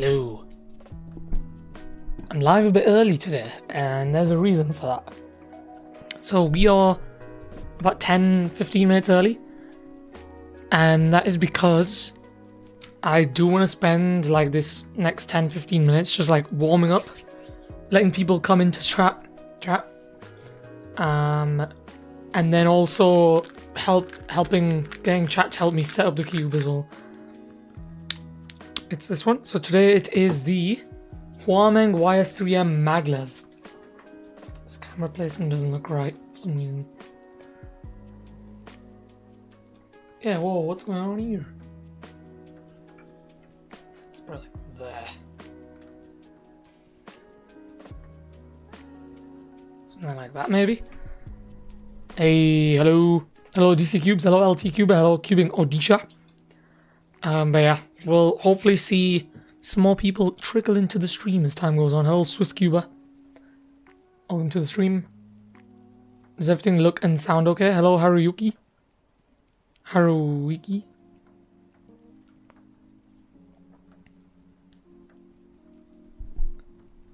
Hello. I'm live a bit early today, and there's a reason for that. So we are about 10-15 minutes early, and that is because I do want to spend like this next 10-15 minutes just like warming up, letting people come into chat, and then also helping getting chat to help me set up the cube as well. It's this one. So today it is the Huameng YS3M MagLev. This camera placement doesn't look right for some reason. Yeah, whoa, what's going on here? It's probably like there. Something like that, maybe. Hey, hello. Hello, DC Cubes. Hello, LT Cube. Hello, Cubing Odisha. But yeah, we'll hopefully see some more people trickle into the stream as time goes on. Hello, Swiss Cuba. Welcome to the stream. Does everything look and sound okay? Hello, Haruki.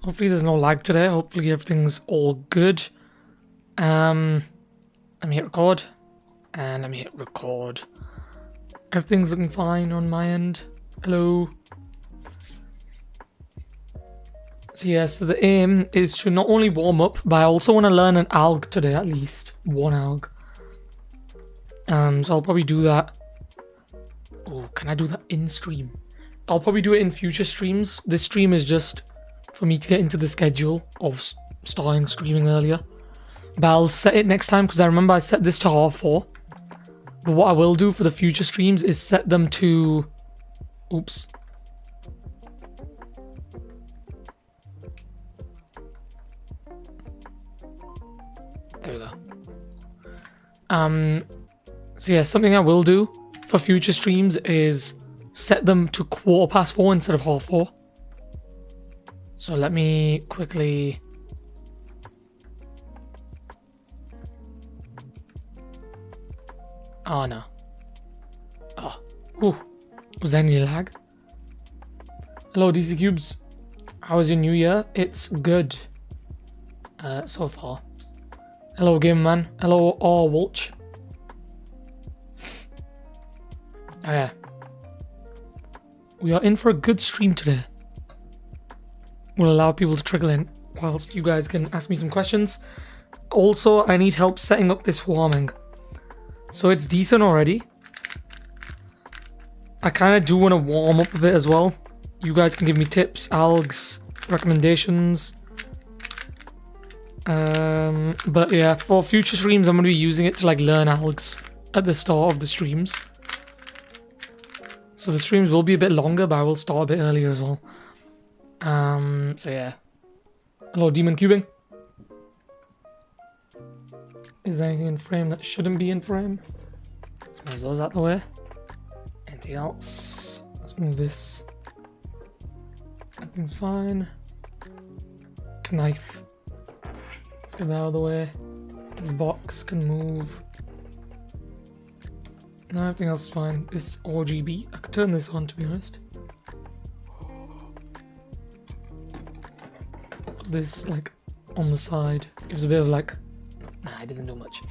Hopefully there's no lag today. Hopefully everything's all good. I'm hit record. And I'm hit record. Everything's looking fine on my end. Hello. So yeah, so the aim is to not only warm up, but I also want to learn an alg today, at least. One alg. So I'll probably do that. Oh, can I do that in stream? I'll probably do it in future streams. This stream is just for me to get into the schedule of starting streaming earlier. But I'll set it next time because I remember I set this to 4:30. But what I will do for the future streams is set them to... Oops. There we go. So yeah, something I will do for future streams is set them to 4:15 instead of 4:30. So let me quickly... Oh no. Oh. Ooh. Was there any lag? Hello DC Cubes. How was your new year? It's good. So far. Hello Game Man. Hello Walch. Oh yeah. We are in for a good stream today. We'll allow people to trickle in whilst you guys can ask me some questions. Also, I need help setting up this Huameng. So it's decent already. I kind of do want to warm up a bit as well. You guys can give me tips, algs, recommendations. But yeah, for future streams, I'm going to be using it to like learn algs at the start of the streams. So the streams will be a bit longer, but I will start a bit earlier as well. So yeah. Hello, Demon Cubing. Is there anything in frame that shouldn't be in frame? Let's move those out the way. Anything else? Let's move this. Everything's fine. Knife. Let's get that out of the way. This box can move. No, everything else is fine. This RGB. I could turn this on, to be honest. Put this like on the side. Gives a bit of like... Nah, it doesn't do much.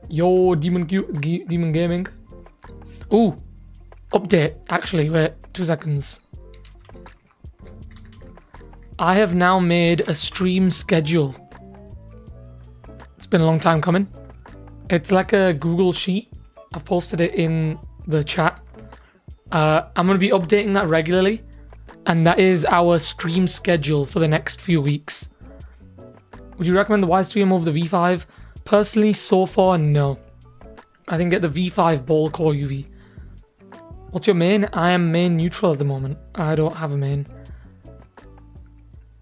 Yo, Demon Gaming. Ooh, update. Actually, wait, 2 seconds. I have now made a stream schedule. It's been a long time coming. It's like a Google Sheet. I've posted it in the chat. I'm going to be updating that regularly. And that is our stream schedule for the next few weeks. Would you recommend the YS3M over the V5? Personally, so far, no. I think get the V5 ball core UV. What's your main? I am main neutral at the moment. I don't have a main.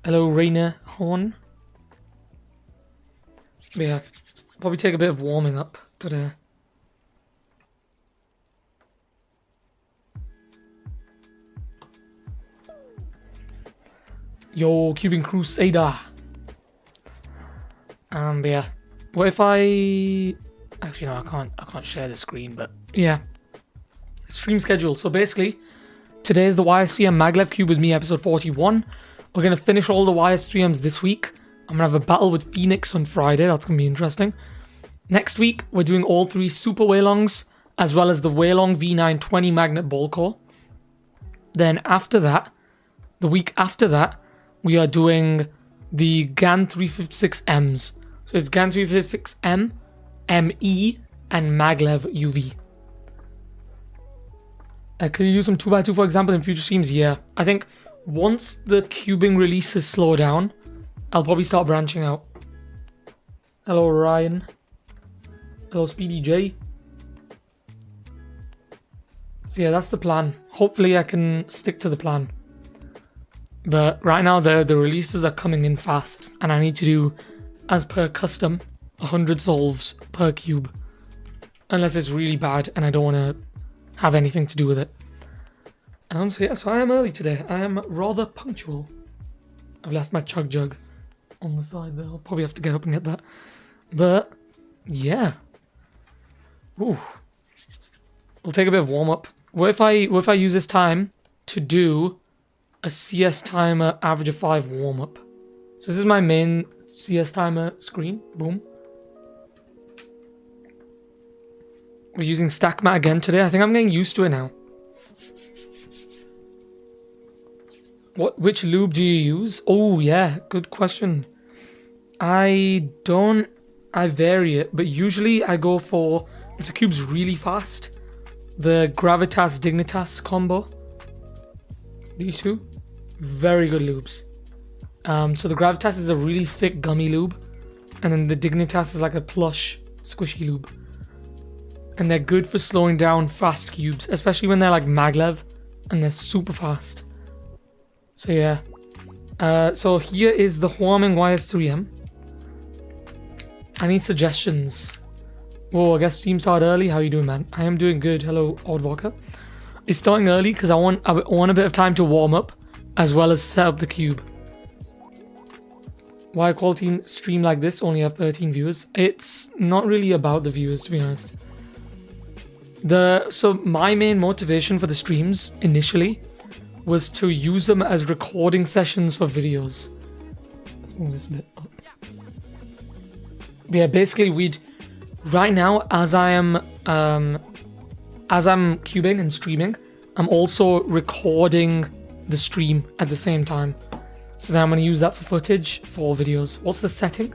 Hello, Rainer Horn. But yeah, probably take a bit of warming up today. Yo, Cuban Crusader. But yeah, what if I... Actually, no, I can't share the screen, but yeah. Stream schedule. So basically, Today is the YS3M MagLev Cube with me, episode 41. We're going to finish all the YS3Ms this week. I'm going to have a battle with Phoenix on Friday. That's going to be interesting. Next week, we're doing all 3 Super Weilongs, as well as the Weilong V9 20 magnet ball core. Then after that, the week after that, we are doing the GAN 356Ms. So it's GAN 356M, ME, and MagLev UV. Can you do some 2x2 for example in future streams? Yeah. I think once the cubing releases slow down, I'll probably start branching out. Hello Ryan. Hello Speedy J. So yeah, that's the plan. Hopefully I can stick to the plan. But right now the releases are coming in fast, and I need to do, as per custom, 100 solves per cube. Unless it's really bad and I don't want to have anything to do with it. So yeah, so I am early today. I am rather punctual. I've left my chug jug on the side there. I'll probably have to get up and get that. But yeah. Ooh. We'll take a bit of warm up. What if I use this time to do a CS timer average of 5 warm up? So this is my main CS timer screen. Boom. We're using stack mat again today. I think I'm getting used to it now. Which lube do you use? Oh yeah, good question. I vary it, but usually I go for, if the cube's really fast, the Gravitas Dignitas combo. These two, very good lubes. So the Gravitas is a really thick gummy lube, and then the Dignitas is like a plush squishy lube. And they're good for slowing down fast cubes, especially when they're like MagLev and they're super fast. So yeah. So here is the Huameng YS3M. I need suggestions. Whoa, I guess stream started early. How you doing, man? I am doing good. Hello, Oddwalker. It's starting early because I want a bit of time to warm up, as well as set up the cube. Why a quality stream like this only have 13 viewers? It's not really about the viewers, to be honest. So my main motivation for the streams initially was to use them as recording sessions for videos. Let's move this a bit up. Yeah, basically right now as I'm cubing and streaming, I'm also recording the stream at the same time. So then I'm going to use that for footage for videos. What's the setting?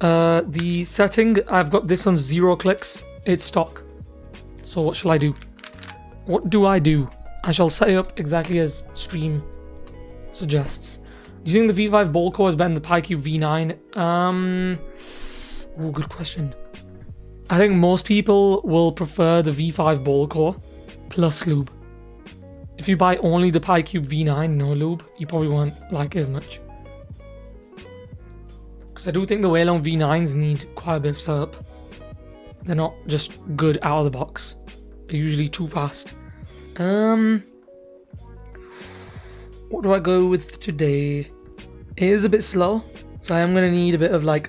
The setting, I've got this on 0 clicks. It's stock. So what shall I do? What do I do? I shall set it up exactly as stream suggests. Do you think the V5 ball core is better than the PyCube V9? Oh, good question. I think most people will prefer the V5 ball core plus lube. If you buy only the PyCube V9, no lube, you probably won't like it as much. Because I do think the Weilong V9s need quite a bit of setup. They're not just good out of the box. They're usually too fast. What do I go with today? It is a bit slow, so I am gonna need a bit of like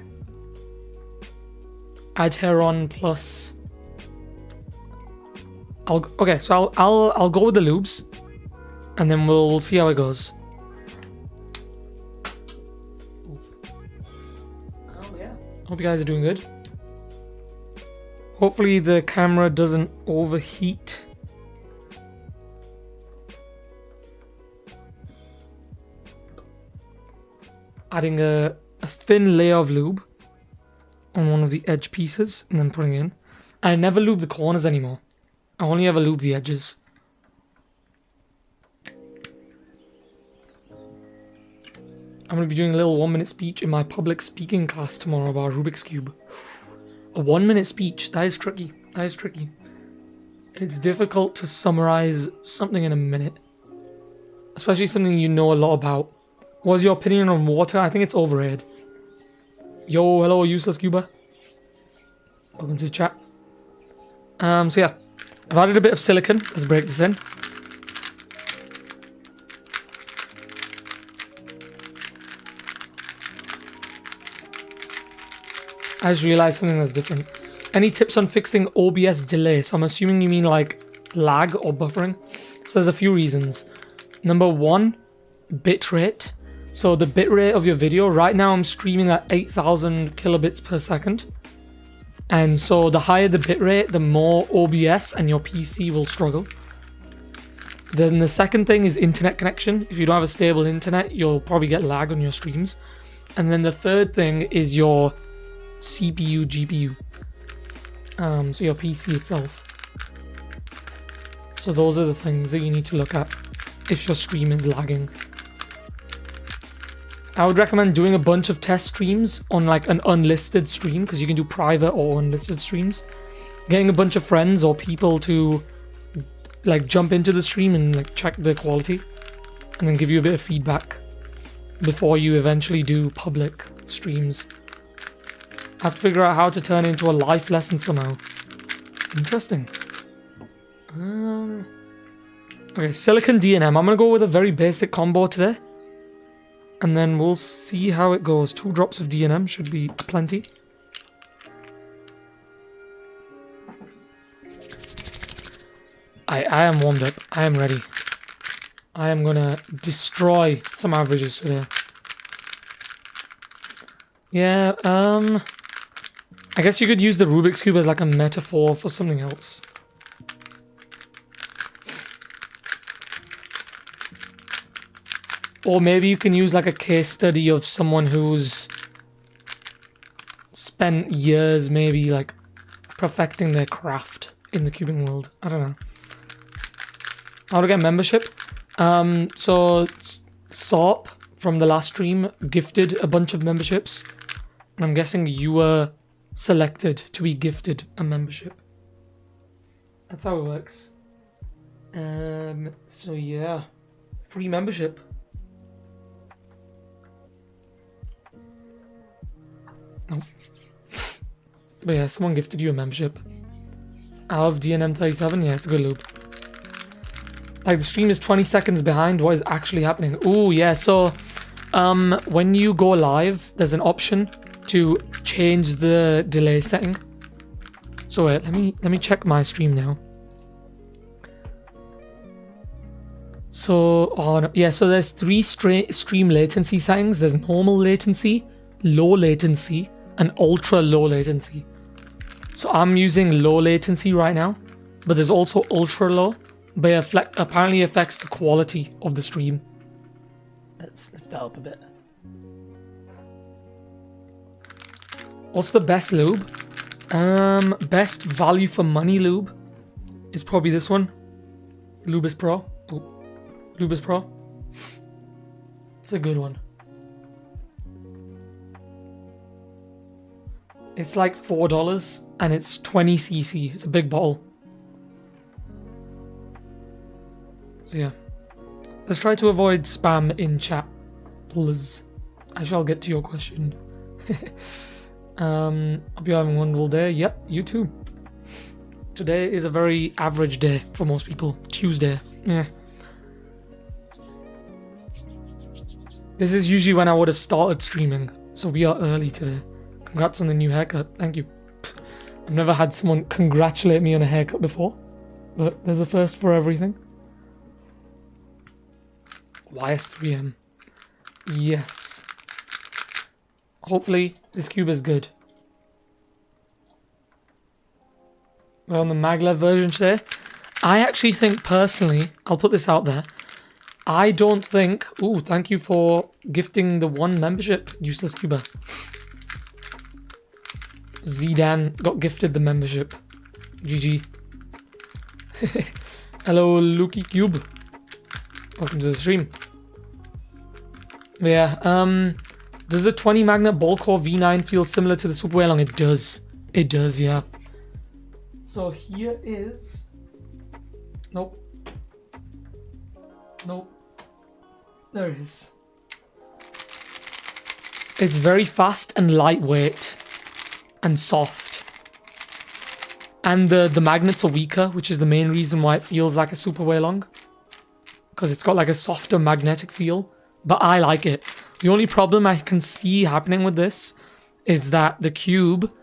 Adheron plus. I'll go with the lubes, and then we'll see how it goes. Oh yeah. Hope you guys are doing good. Hopefully the camera doesn't overheat. Adding a thin layer of lube on one of the edge pieces and then putting it in. I never lube the corners anymore. I only ever lube the edges. I'm going to be doing a little 1-minute speech in my public speaking class tomorrow about Rubik's Cube. A 1-minute speech, that is tricky. That is tricky. It's difficult to summarize something in a minute. Especially something you know a lot about. What's your opinion on water? I think it's overrated. Yo, hello, useless Cuba. Welcome to the chat. So yeah, I've added a bit of silicon. Let's break this in. I just realized something that's different. Any tips on fixing OBS delay? So I'm assuming you mean like lag or buffering. So there's a few reasons. Number one, bitrate. So the bitrate of your video, right now I'm streaming at 8,000 kilobits per second. And so the higher the bitrate, the more OBS and your PC will struggle. Then the second thing is internet connection. If you don't have a stable internet, you'll probably get lag on your streams. And then the third thing is your CPU, GPU. So your PC itself. So those are the things that you need to look at if your stream is lagging. I would recommend doing a bunch of test streams on like an unlisted stream, because you can do private or unlisted streams. Getting a bunch of friends or people to like jump into the stream and like check the quality and then give you a bit of feedback before you eventually do public streams. I have to figure out how to turn it into a life lesson somehow. Interesting. Okay, silicon DNM. I'm gonna go with a very basic combo today. And then we'll see how it goes. 2 drops of DNM should be plenty. I am warmed up. I am ready. I am gonna destroy some averages today. Yeah, I guess you could use the Rubik's Cube as like a metaphor for something else. Or maybe you can use like a case study of someone who's spent years maybe like perfecting their craft in the cubing world. I don't know. How to get membership? So Sorp from the last stream gifted a bunch of memberships. And I'm guessing you were selected to be gifted a membership. That's how it works. So yeah, free membership. Oh. But yeah, someone gifted you a membership. I love DNM37. Yeah, it's a good loop. Like the stream is 20 seconds behind what is actually happening. Ooh, yeah. So, when you go live, there's an option to change the delay setting. So wait, let me check my stream now. So, oh no, yeah. So there's 3 stream latency settings. There's normal latency, low latency, and ultra low latency. So I'm using low latency right now, but there's also ultra low. But it apparently affects the quality of the stream. Let's lift that up a bit. What's the best lube? Best value for money lube is probably this one. Lubis Pro. Oh, Lubis Pro. It's a good one. It's like $4 and it's 20 cc. It's a big bottle. So yeah, let's try to avoid spam in chat, please. I shall get to your question. Hope you're having a wonderful day. Yep, you too. Today is a very average day for most people. Tuesday, yeah. This is usually when I would have started streaming, so we are early today. Congrats on the new haircut. Thank you. I've never had someone congratulate me on a haircut before, but there's a first for everything. YS3M. Yes. Hopefully this cube is good. We're on the MagLev version today. I actually think personally, I'll put this out there, I don't think... Ooh, thank you for gifting the 1 membership, Useless Cuber. Zidane got gifted the membership. GG. Hello, Luki Cube. Welcome to the stream. Yeah, does the 20 magnet ball core V9 feel similar to the Super Waylong? It does. It does, yeah. So here is... Nope. Nope. There it is. It's very fast and lightweight and soft. And the magnets are weaker, which is the main reason why it feels like a Super Waylong. Because it's got like a softer magnetic feel. But I like it. The only problem I can see happening with this is that the cube,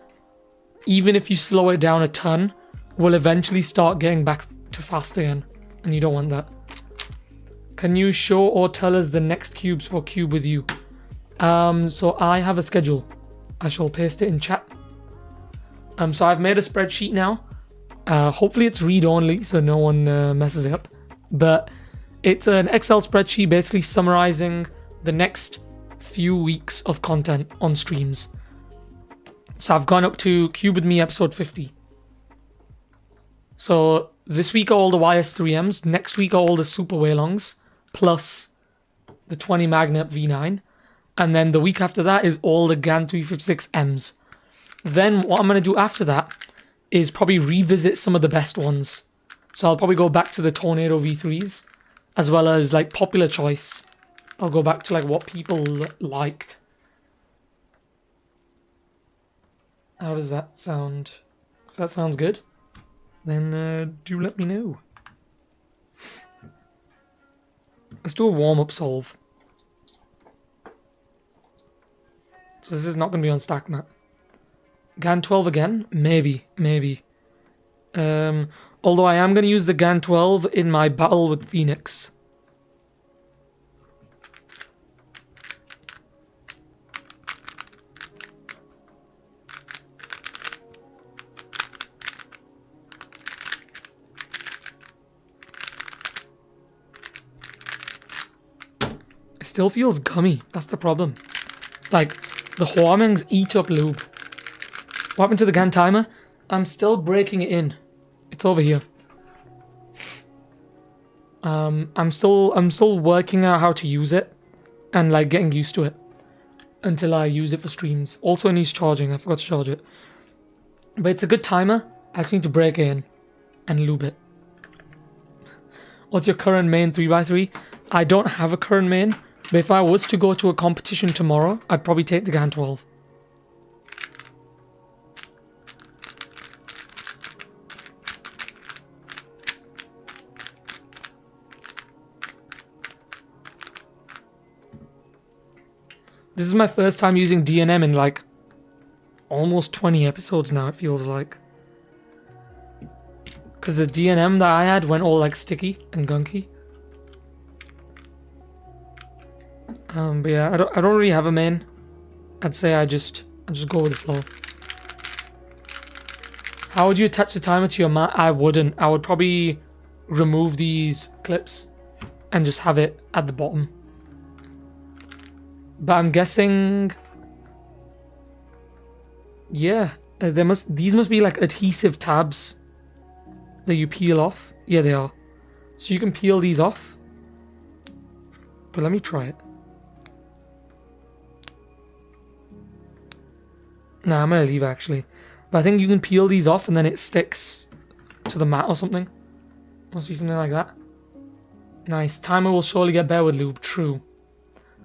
even if you slow it down a ton, will eventually start getting back to fast again. and you don't want that. Can you show or tell us the next cubes for Cube with you? So I have a schedule. I shall paste it in chat. So I've made a spreadsheet now. Hopefully it's read-only, so no one messes it up. But it's an Excel spreadsheet basically summarizing the next few weeks of content on streams. So I've gone up to Cube with Me episode 50. So this week are all the YS3Ms. Next week are all the Super Waylongs, plus the 20 Magnet V9. And then the week after that is all the GAN 356Ms. Then what I'm going to do after that is probably revisit some of the best ones. So I'll probably go back to the Tornado V3s, as well as like popular choice. I'll go back to like what people liked. How does that sound? If that sounds good, then do let me know. Let's do a warm-up solve. So this is not going to be on stack map. GAN 12 again? Maybe. Although I am going to use the GAN 12 in my battle with Phoenix. It still feels gummy. That's the problem. Like, the Huamengs eat up lube. What happened to the GAN timer? I'm still breaking it in. It's over here. I'm still working out how to use it and like getting used to it until I use it for streams. Also it needs charging. I forgot to charge it. But it's a good timer. I just need to break it in and lube it. What's your current main 3x3? I don't have a current main, but if I was to go to a competition tomorrow, I'd probably take the GAN 12. This is my first time using DNM in like almost 20 episodes now, it feels like. Because the DNM that I had went all like sticky and gunky. But yeah, I don't really have a main. I'd say I just go with the flow. How would you attach the timer to your mat? I wouldn't. I would probably remove these clips and just have it at the bottom. But I'm guessing, yeah, these must be like adhesive tabs that you peel off. Yeah, they are. So you can peel these off. But let me try it. Nah, I'm gonna leave actually. But I think you can peel these off and then it sticks to the mat or something. Must be something like that. Nice. Timer will surely get better with lube. True.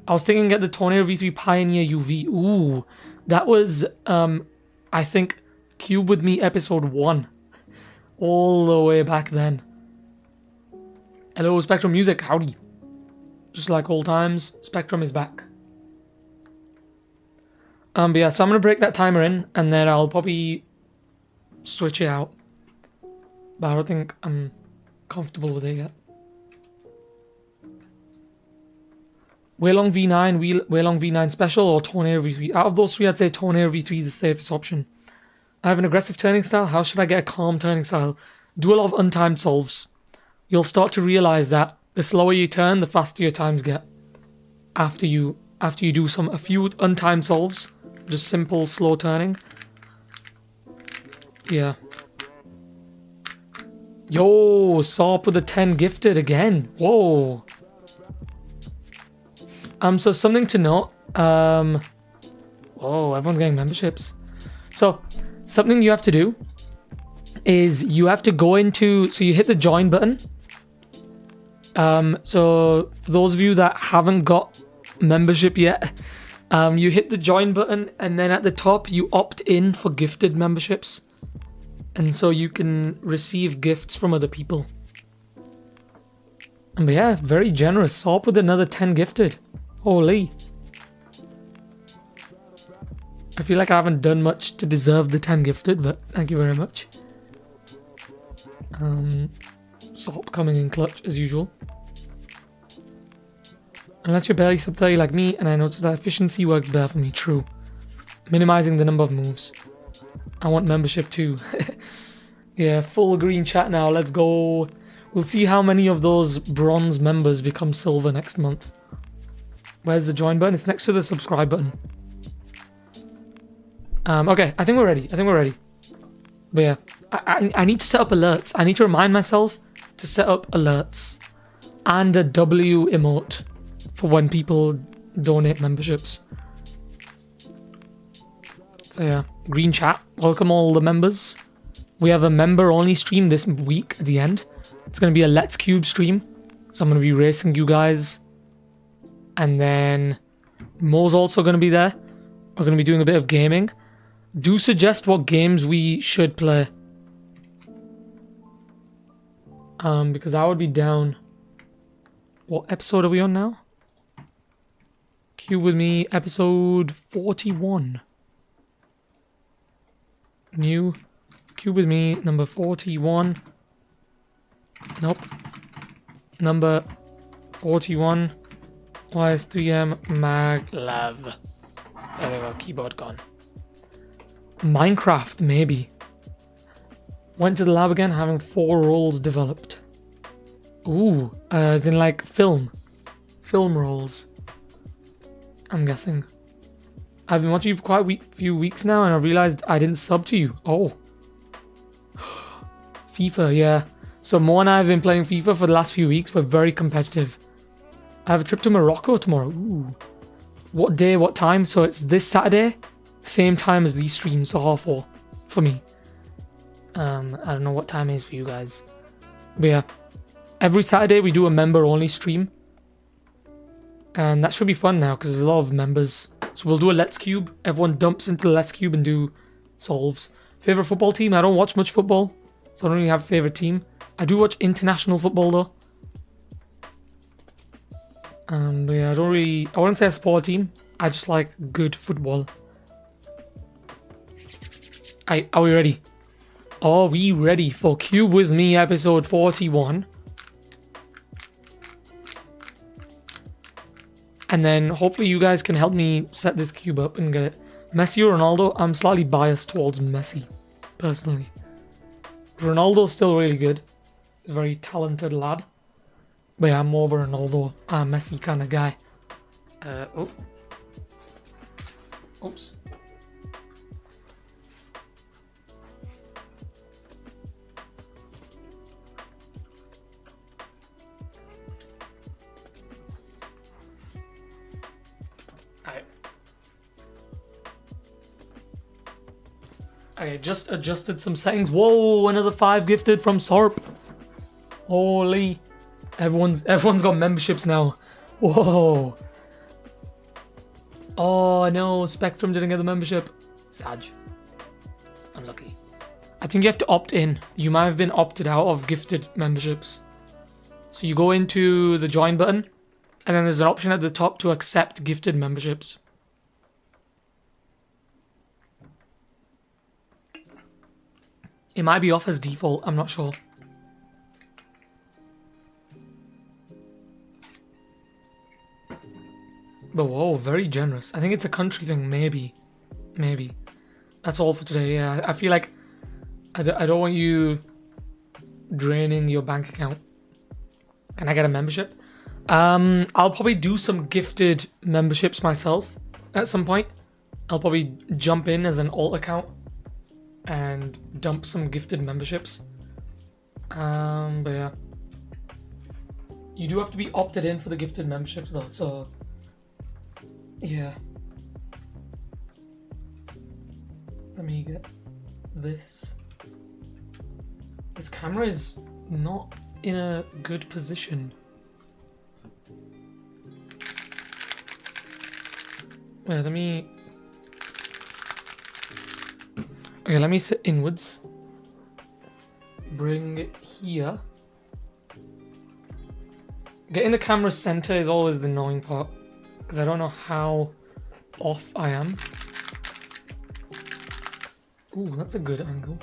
I was thinking get the Tornado V3 Pioneer UV. Ooh, that was, I think, Cube with Me episode 1. All the way back then. Hello, Spectrum Music. Howdy. Just like old times, Spectrum is back. But yeah, so I'm going to break that timer in, and then I'll probably switch it out. But I don't think I'm comfortable with it yet. Waylong V9, Waylong V9 Special, or Tornado V3. Out of those three, I'd say Tornado V3 is the safest option. I have an aggressive turning style. How should I get a calm turning style? Do a lot of untimed solves. You'll start to realize that the slower you turn, the faster your times get. After you do a few untimed solves, just simple slow turning. Yeah. Yo, Sarp with a 10 gifted again. Whoa. So something to note. Oh, everyone's getting memberships. So something you have to do is you have to go into, so you hit the join button. So for those of you that haven't got membership yet, you hit the join button and then at the top you opt in for gifted memberships. And so you can receive gifts from other people. And yeah, very generous. Sarp with another 10 gifted. Holy. I feel like I haven't done much to deserve the 10 gifted, but thank you very much. Sop coming in clutch as usual. Unless you're barely sub 30 like me, and I noticed that efficiency works better for me. True. Minimizing the number of moves. I want membership too. Yeah, full green chat now. Let's go. We'll see how many of those bronze members become silver next month. Where's the join button? It's next to the subscribe button. Okay, I think we're ready. But yeah, I need to set up alerts. I need to remind myself to set up alerts and a W emote for when people donate memberships. So yeah, green chat. Welcome all the members. We have a member only stream this week at the end. It's going to be a Let's Cube stream. So I'm going to be racing you guys. And then Mo's also going to be there. We're going to be doing a bit of gaming. Do suggest what games we should play. Because I would be down. What episode are we on now? Cube with me, episode 41. New. Cube with me, number 41. Nope. Number 41. YS3M MagLev. There we go, keyboard gone. Minecraft, maybe. Went to the lab again, having 4 roles developed. Ooh, as in like film. Film roles. I'm guessing. I've been watching you for quite a few weeks now, and I realized I didn't sub to you. Oh. FIFA, yeah. So Mo and I have been playing FIFA for the last few weeks. We're very competitive. I have a trip to Morocco tomorrow. Ooh. What day, what time? So it's this Saturday. Same time as these streams, so 4:30 for me. I don't know what time it is for you guys. But yeah. Every Saturday we do a member-only stream. And that should be fun now, because there's a lot of members. So we'll do a Let's Cube. Everyone dumps into the Let's Cube and do solves. Favorite football team? I don't watch much football. So I don't really have a favorite team. I do watch international football though. But yeah, I wouldn't say I support a team. I just like good football. Are we ready? Are we ready for Cube with me episode 41? And then hopefully you guys can help me set this cube up and get it. Messi or Ronaldo? I'm slightly biased towards Messi, personally. Ronaldo's still really good. He's a very talented lad. But yeah, I'm more of a Ronaldo, Messi kind of guy. Oh. Oops. Okay, just adjusted some settings. Whoa, another 5 gifted from Sarp. Holy. Everyone's got memberships now. Whoa. Oh no, Spectrum didn't get the membership. Sag. Unlucky. I think you have to opt in. You might have been opted out of gifted memberships. So you go into the join button, and then there's an option at the top to accept gifted memberships. It might be off as default, I'm not sure. But whoa, very generous. I think it's a country thing, maybe. Maybe. That's all for today, yeah. I feel like I don't want you draining your bank account. Can I get a membership? I'll probably do some gifted memberships myself at some point. I'll probably jump in as an alt account and dump some gifted memberships. But yeah. You do have to be opted in for the gifted memberships though, so yeah. Let me get this. This camera is not in a good position. Wait, let me sit inwards. Bring it here. Getting the camera center is always the annoying part, because I don't know how off I am. Ooh, that's a good angle.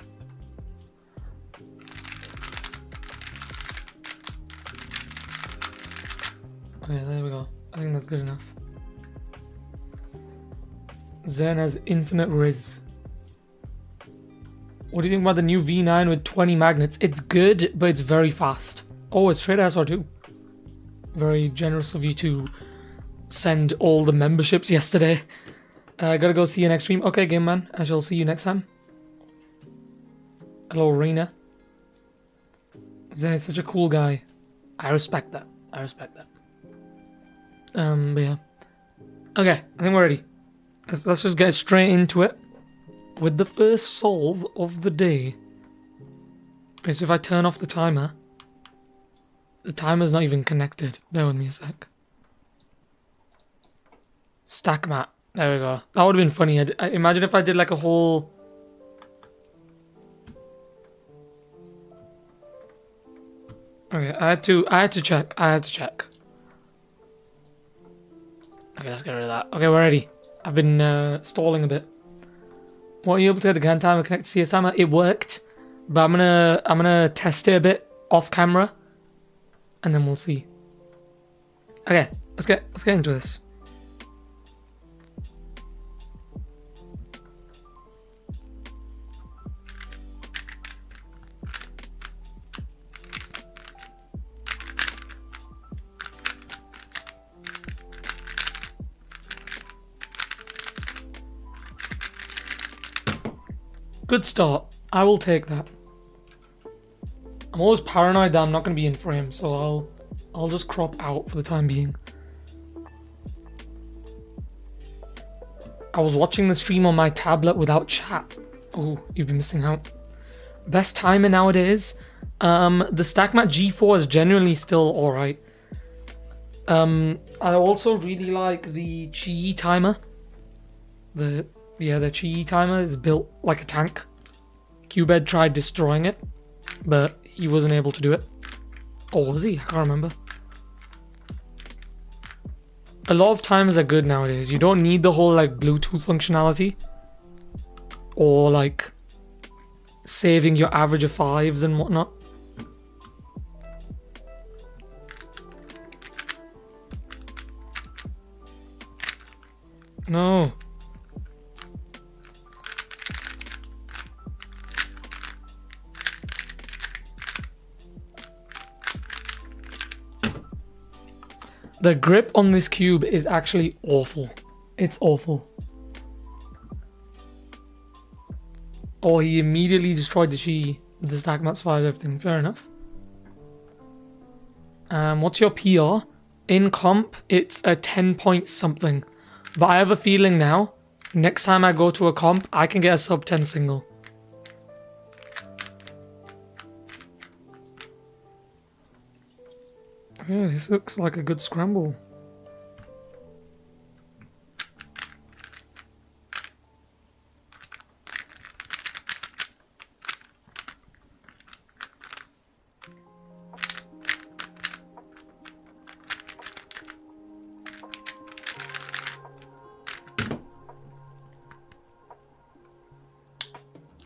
Okay, there we go. I think that's good enough. Zen has infinite Riz. What do you think about the new V9 with 20 magnets? It's good, but it's very fast. Oh, it's straight SR2. Very generous of you to send all the memberships yesterday. I gotta go see you next stream. Okay, game man. I shall see you next time. Hello, Rena. Zen is such a cool guy. I respect that. I respect that. But yeah. Okay, I think we're ready. Let's just get straight into it with the first solve of the day. Okay, so if I turn off the timer's not even connected. Bear with me a sec. Stack mat. There we go. That would have been funny. I imagine if I did like a whole... Okay, I had to check. Okay, let's get rid of that. Okay, we're ready. I've been stalling a bit. What, are you able to get the GAN timer connect to CS timer? It worked, but I'm gonna test it a bit off camera, and then we'll see. Okay, let's get into this. Good start. I will take that. I'm always paranoid that I'm not going to be in frame, so I'll just crop out for the time being. I was watching the stream on my tablet without chat. Oh, you've been missing out. Best timer nowadays? The StackMat G4 is genuinely still alright. I also really like the Qi timer. The Qi timer is built like a tank. Cubed tried destroying it, but he wasn't able to do it. Or was he? I can't remember. A lot of timers are good nowadays. You don't need the whole like Bluetooth functionality, or like saving your average of 5s and whatnot. No. The grip on this cube is actually awful. It's awful. Oh, he immediately destroyed the Qi, the StackMats 5, everything. Fair enough. What's your PR? In comp, it's a 10 point something. But I have a feeling now, next time I go to a comp, I can get a sub 10 single. Yeah, this looks like a good scramble.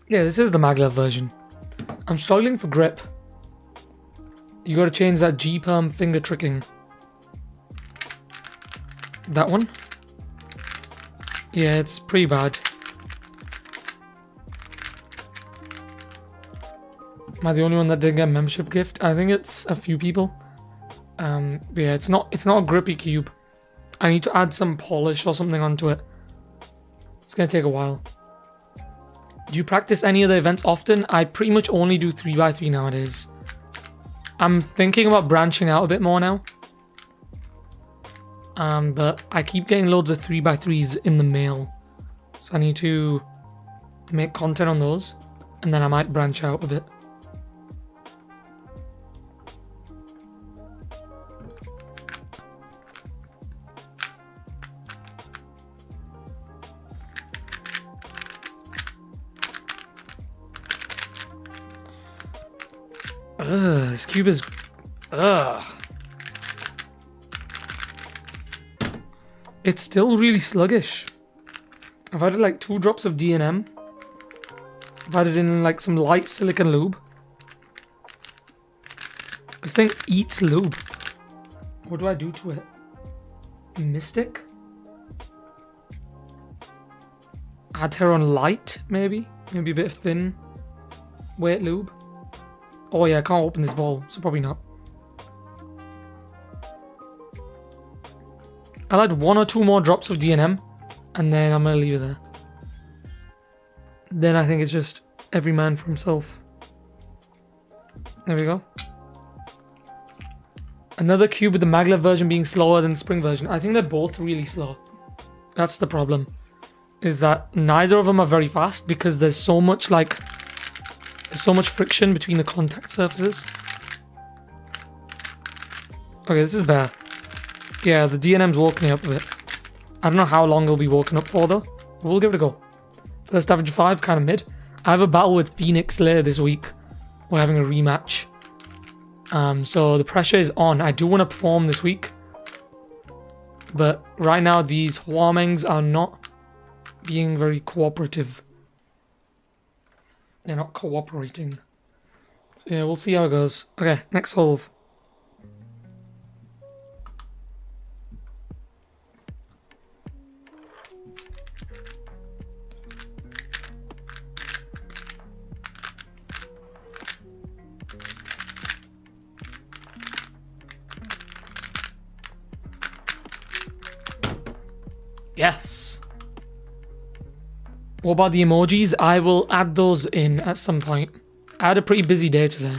Yeah, this is the MagLev version. I'm struggling for grip. You gotta change that G-perm finger tricking. That one? Yeah, it's pretty bad. Am I the only one that didn't get a membership gift? I think it's a few people. But yeah, it's not a grippy cube. I need to add some polish or something onto it. It's gonna take a while. Do you practice any of the events often? I pretty much only do 3x3 nowadays. I'm thinking about branching out a bit more now. But I keep getting loads of 3x3s in the mail. So I need to make content on those. And then I might branch out a bit. Ugh, this cube is... Ugh. It's still really sluggish. I've added like 2 drops of D&M. I've added in like some light silicon lube. This thing eats lube. What do I do to it? Mystic? Add her on light, maybe? Maybe a bit of thin weight lube. Oh yeah, I can't open this ball, so probably not. I'll add 1 or 2 more drops of D&M, and then I'm gonna leave it there. Then I think it's just every man for himself. There we go. Another cube with the MagLev version being slower than the Spring version. I think they're both really slow. That's the problem. Is that neither of them are very fast because there's so much friction between the contact surfaces. Okay, this is bad. Yeah, the D&M's woken me up a bit. I don't know how long it'll be woken up for though. But we'll give it a go. First average 5, kind of mid. I have a battle with Phoenix later this week. We're having a rematch. So the pressure is on. I do want to perform this week. But right now these Huamengs are not being very cooperative. They're not cooperating. So yeah, we'll see how it goes. Okay, next solve. Yes. What about the emojis? I will add those in at some point. I had a pretty busy day today.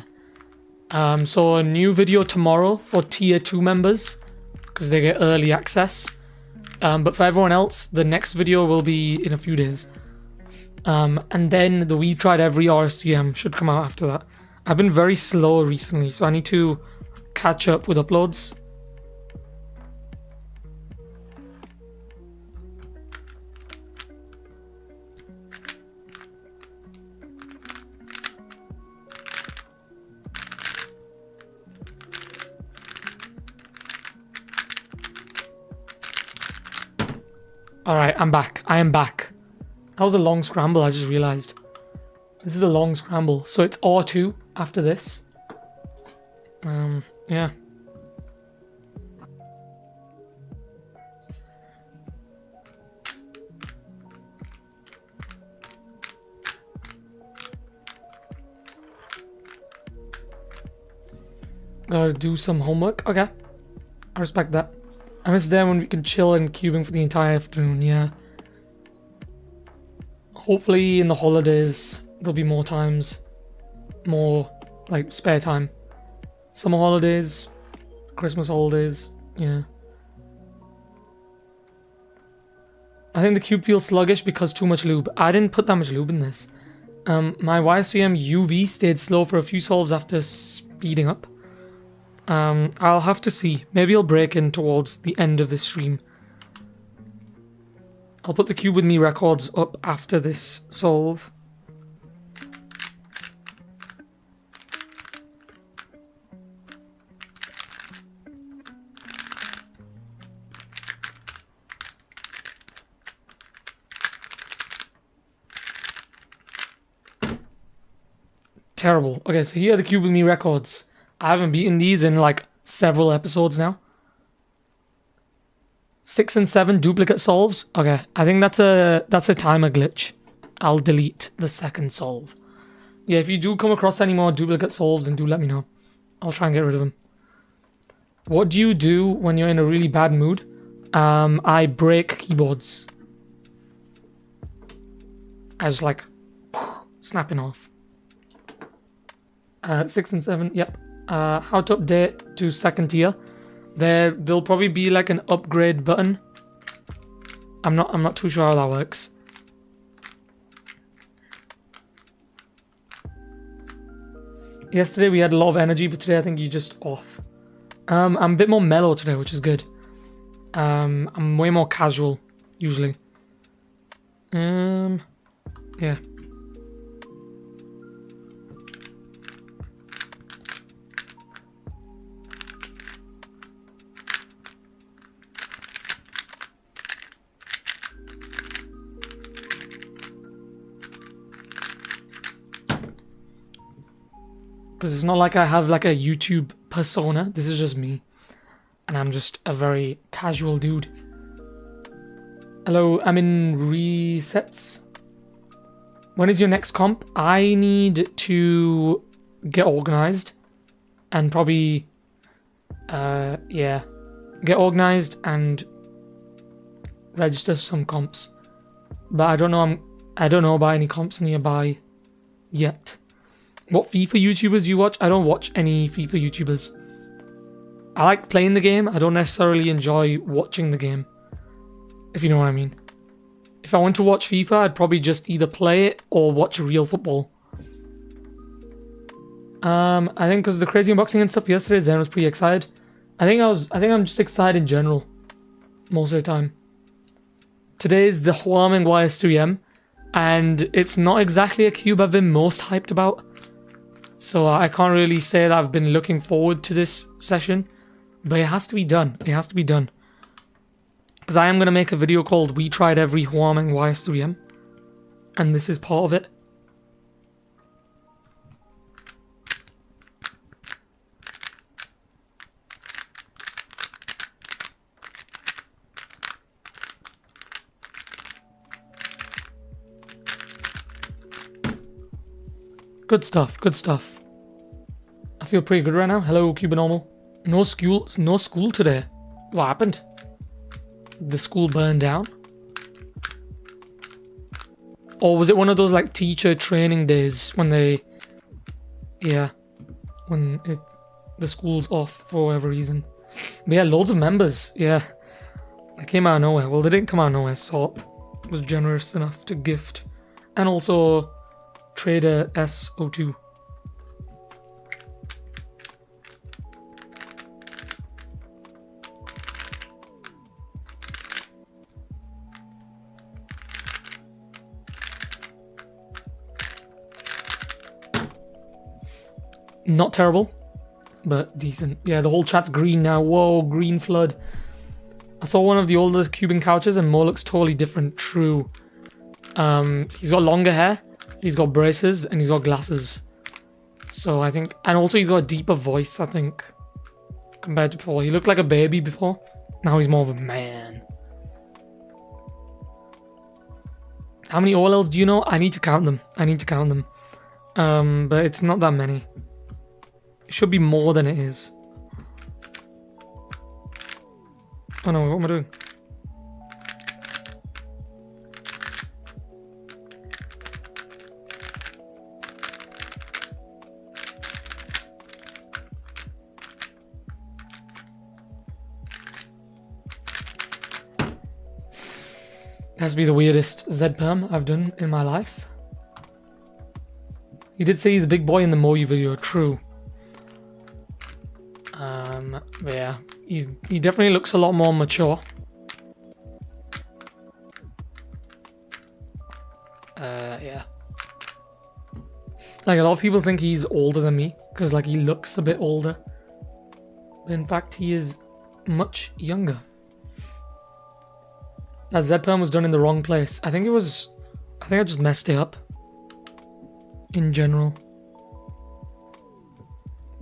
So a new video tomorrow for tier 2 members because they get early access. But for everyone else, the next video will be in a few days. And then the We Tried Every YS3M should come out after that. I've been very slow recently, so I need to catch up with uploads. Alright, I'm back. I am back. That was a long scramble, I just realized. This is a long scramble. So it's R2 after this. Yeah. Gotta do some homework. Okay. I respect that. I miss them when we can chill and cubing for the entire afternoon, yeah. Hopefully in the holidays there'll be more times. More, like, spare time. Summer holidays, Christmas holidays, yeah. I think the cube feels sluggish because too much lube. I didn't put that much lube in this. My YS3M UV stayed slow for a few solves after speeding up. I'll have to see. Maybe I'll break in towards the end of this stream. I'll put the Cube With Me records up after this solve. Terrible. Okay, so here are the Cube With Me records. I haven't beaten these in like several episodes now. 6 and 7 duplicate solves. Okay, I think that's a timer glitch. I'll delete the second solve. Yeah, if you do come across any more duplicate solves, then do let me know. I'll try and get rid of them. What do you do when you're in a really bad mood? I break keyboards. I just like snapping off. 6 and 7, yep. How to update to second tier. There'll probably be like an upgrade button. I'm not too sure how that works. Yesterday we had a lot of energy, but today I think you're just off. I'm a bit more mellow today, which is good. I'm way more casual usually. Yeah. Because it's not like I have like a YouTube persona. This is just me. and I'm just a very casual dude. Hello, I'm in resets. When is your next comp? I need to get organized and probably, yeah, get organized and register some comps. But I don't know about any comps nearby yet. What FIFA YouTubers do you watch? I don't watch any FIFA YouTubers. I like playing the game. I don't necessarily enjoy watching the game, if you know what I mean. If I want to watch FIFA, I'd probably just either play it or watch real football. I think because the crazy unboxing and stuff yesterday, Zen was pretty excited. I think I'm just excited in general, most of the time. Today is the Huameng YS3M, and it's not exactly a cube I've been most hyped about. So I can't really say that I've been looking forward to this session, but it has to be done. It has to be done. Because I am going to make a video called We Tried Every Huameng YS3M, and this is part of it. Good stuff, good stuff. I feel pretty good right now. Hello, Cubanormal. No school today. What happened? The school burned down? Or was it one of those like teacher training days when they, yeah, when the school's off for whatever reason? But yeah, loads of members, yeah. They came out of nowhere. Well, they didn't come out of nowhere. SOP was generous enough to gift. And also Trader SO2. Not terrible, but decent. Yeah, the whole chat's green now. Whoa, green flood. I saw one of the older Cuban couches and Mo looks totally different. True. He's got longer hair, he's got braces, and he's got glasses. So I think, and also he's got a deeper voice, I think, compared to before. He looked like a baby before. Now he's more of a man. How many OLLs do you know? I need to count them. But it's not that many. It should be more than it is. Oh no, what am I doing? It has to be the weirdest Z-perm I've done in my life. He did say he's a big boy in the Moyu video, true. But yeah, he definitely looks a lot more mature. Yeah. Like a lot of people think he's older than me because like he looks a bit older. But in fact, he is much younger. That Z-perm was done in the wrong place. I think I just messed it up. In general.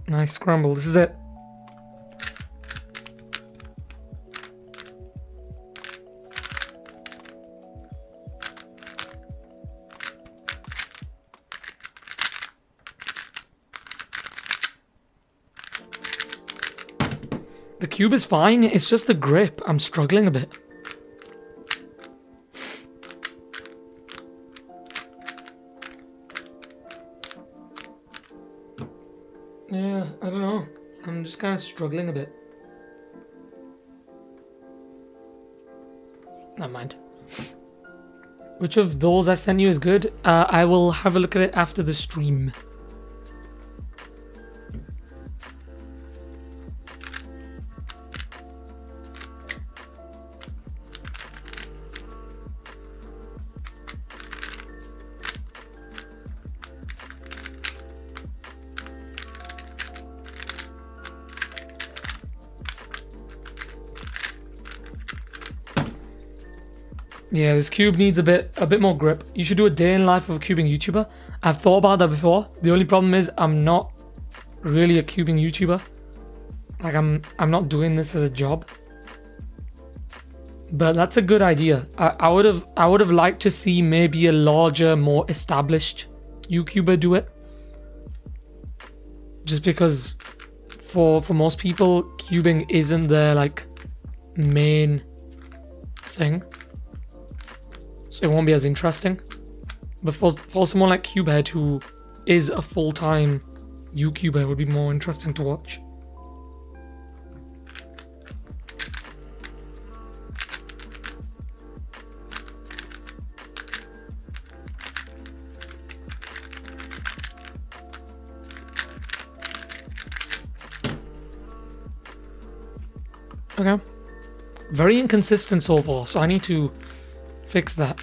Nice scramble. This is it. The cube is fine. It's just the grip. I'm struggling a bit. Yeah, I don't know. I'm just kind of struggling a bit. Never mind. Which of those I sent you is good? I will have a look at it after the stream. Yeah, this cube needs a bit more grip. You should do a day in life of a cubing YouTuber. I've thought about that before. The only problem is I'm not really a cubing YouTuber. Like I'm not doing this as a job. But that's a good idea. I would have liked to see maybe a larger, more established YouTuber do it. Just because for most people, cubing isn't their like main thing. So it won't be as interesting. But for someone like Cubehead, who is a full-time YouTuber, it would be more interesting to watch. Okay. Very inconsistent so far, so I need to fix that.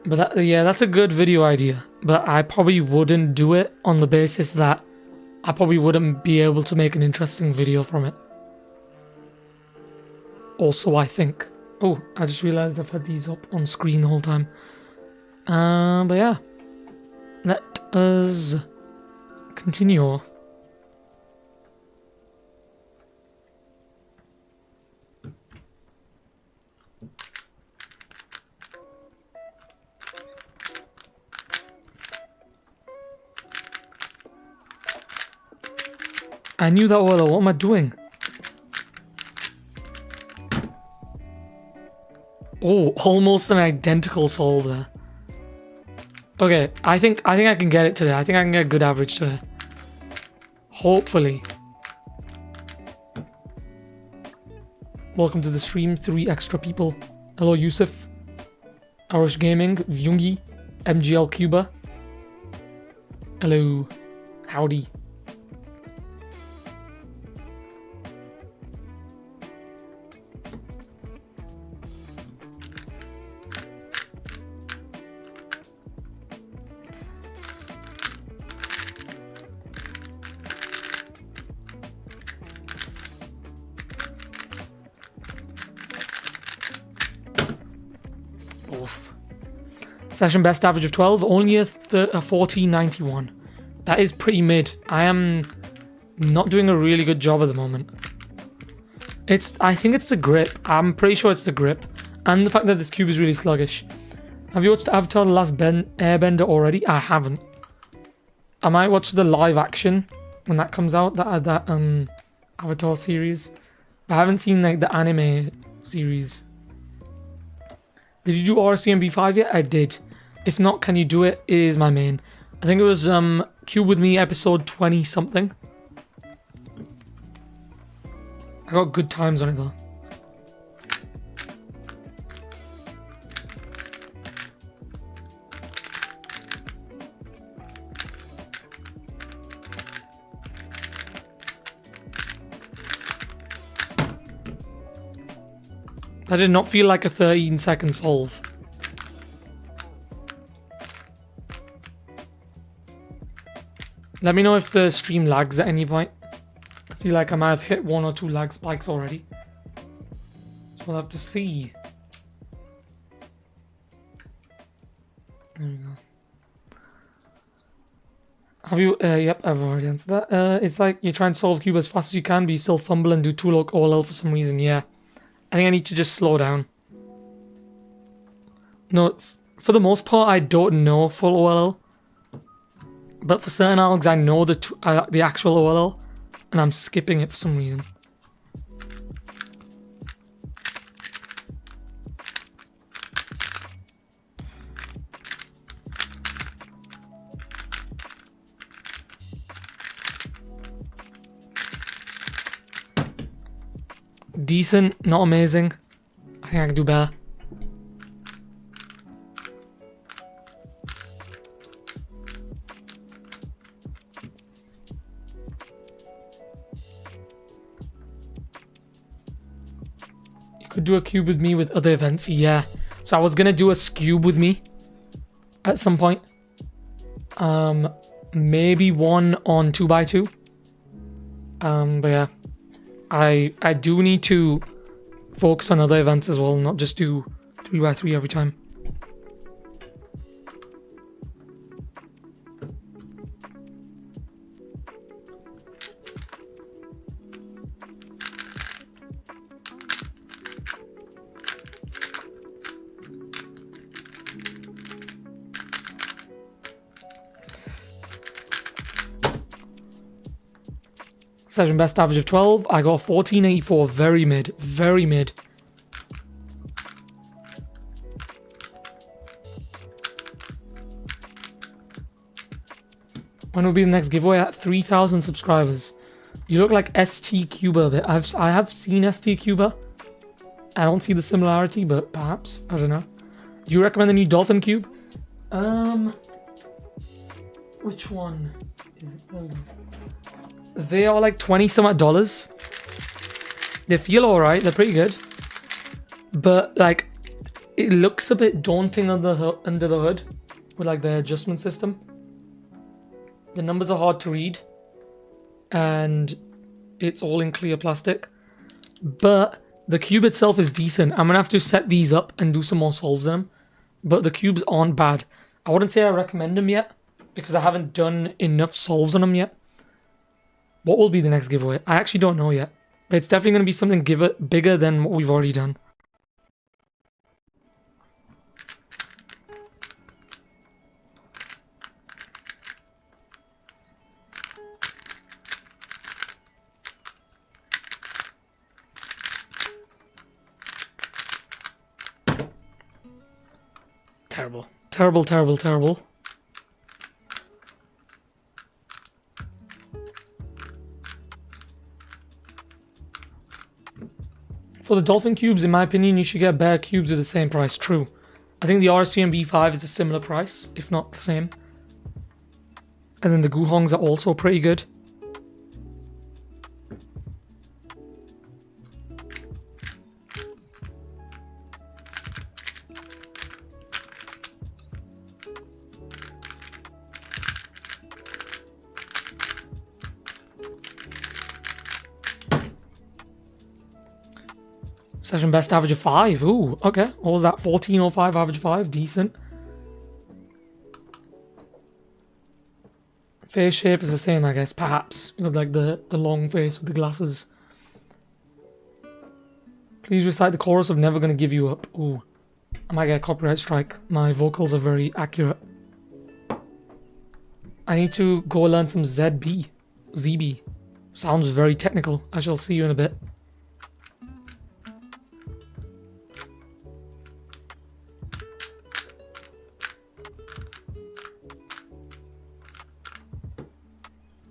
But that's a good video idea. But I probably wouldn't do it on the basis that I probably wouldn't be able to make an interesting video from it. Also, I think. Oh, I just realized I've had these up on screen the whole time. But yeah. Let us continue. I knew that well. What am I doing? Oh, almost an identical solve there. Okay, I think I can get it today. I think I can get a good average today. Hopefully. Welcome to the stream, 3 extra people. Hello, Yusuf, Irish Gaming, Vyungi, MGL Cuba. Hello, howdy. Session best average of 12, only a 1491. That is pretty mid. I am not doing a really good job at the moment. I think it's the grip. I'm pretty sure it's the grip. And the fact that this cube is really sluggish. Have you watched Avatar The Last Airbender already? I haven't. I might watch the live action when that comes out, that Avatar series. I haven't seen like the anime series. Did you do RCMB5 yet? I did. If not, can you do it? It is my main. I think it was Cube With Me episode 20 something. I got good times on it though. That did not feel like a 13-second solve. Let me know if the stream lags at any point. I feel like I might have hit 1 or 2 lag spikes already. So we'll have to see. There we go. Have you, yep, I've already answered that. It's like you try and solve cube as fast as you can, but you still fumble and do 2-log OLL for some reason, yeah. I think I need to just slow down. No, for the most part, I don't know full OLL. But for certain algs, I know the actual OLL, and I'm skipping it for some reason. Decent, not amazing. I think I can do better. You could do a cube with me with other events, yeah. So I was gonna do a cube with me at some point. Maybe one on 2x2. But yeah. I do need to focus on other events as well, not just do 3x3 every time. Session best average of 12. I got 1484. Very mid. Very mid. When will be the next giveaway? At 3,000 subscribers. You look like ST Cuba a bit. I have seen ST Cuba. I don't see the similarity, but perhaps. I don't know. Do you recommend the new Dolphin Cube? Which one is it? Oh. They are like 20 some odd dollars. They feel alright. They're pretty good. But like, it looks a bit daunting under the hood with like the adjustment system. The numbers are hard to read, and it's all in clear plastic. But the cube itself is decent. I'm gonna have to set these up and do some more solves in them. But the cubes aren't bad. I wouldn't say I recommend them yet, because I haven't done enough solves on them yet. What will be the next giveaway? I actually don't know yet. But it's definitely going to be something bigger than what we've already done. Terrible. Terrible, terrible, terrible. For the Dolphin cubes, in my opinion, you should get better cubes at the same price. True. I think the RSVM B5 is a similar price, if not the same. And then the Guhongs are also pretty good. Session best average of 5. Ooh, okay. What was that? 1405 average of 5. Decent. Face shape is the same, I guess. Perhaps. You know, like the long face with the glasses. Please recite the chorus of Never Gonna Give You Up. Ooh. I might get a copyright strike. My vocals are very accurate. I need to go learn some ZB. ZB. Sounds very technical. I shall see you in a bit.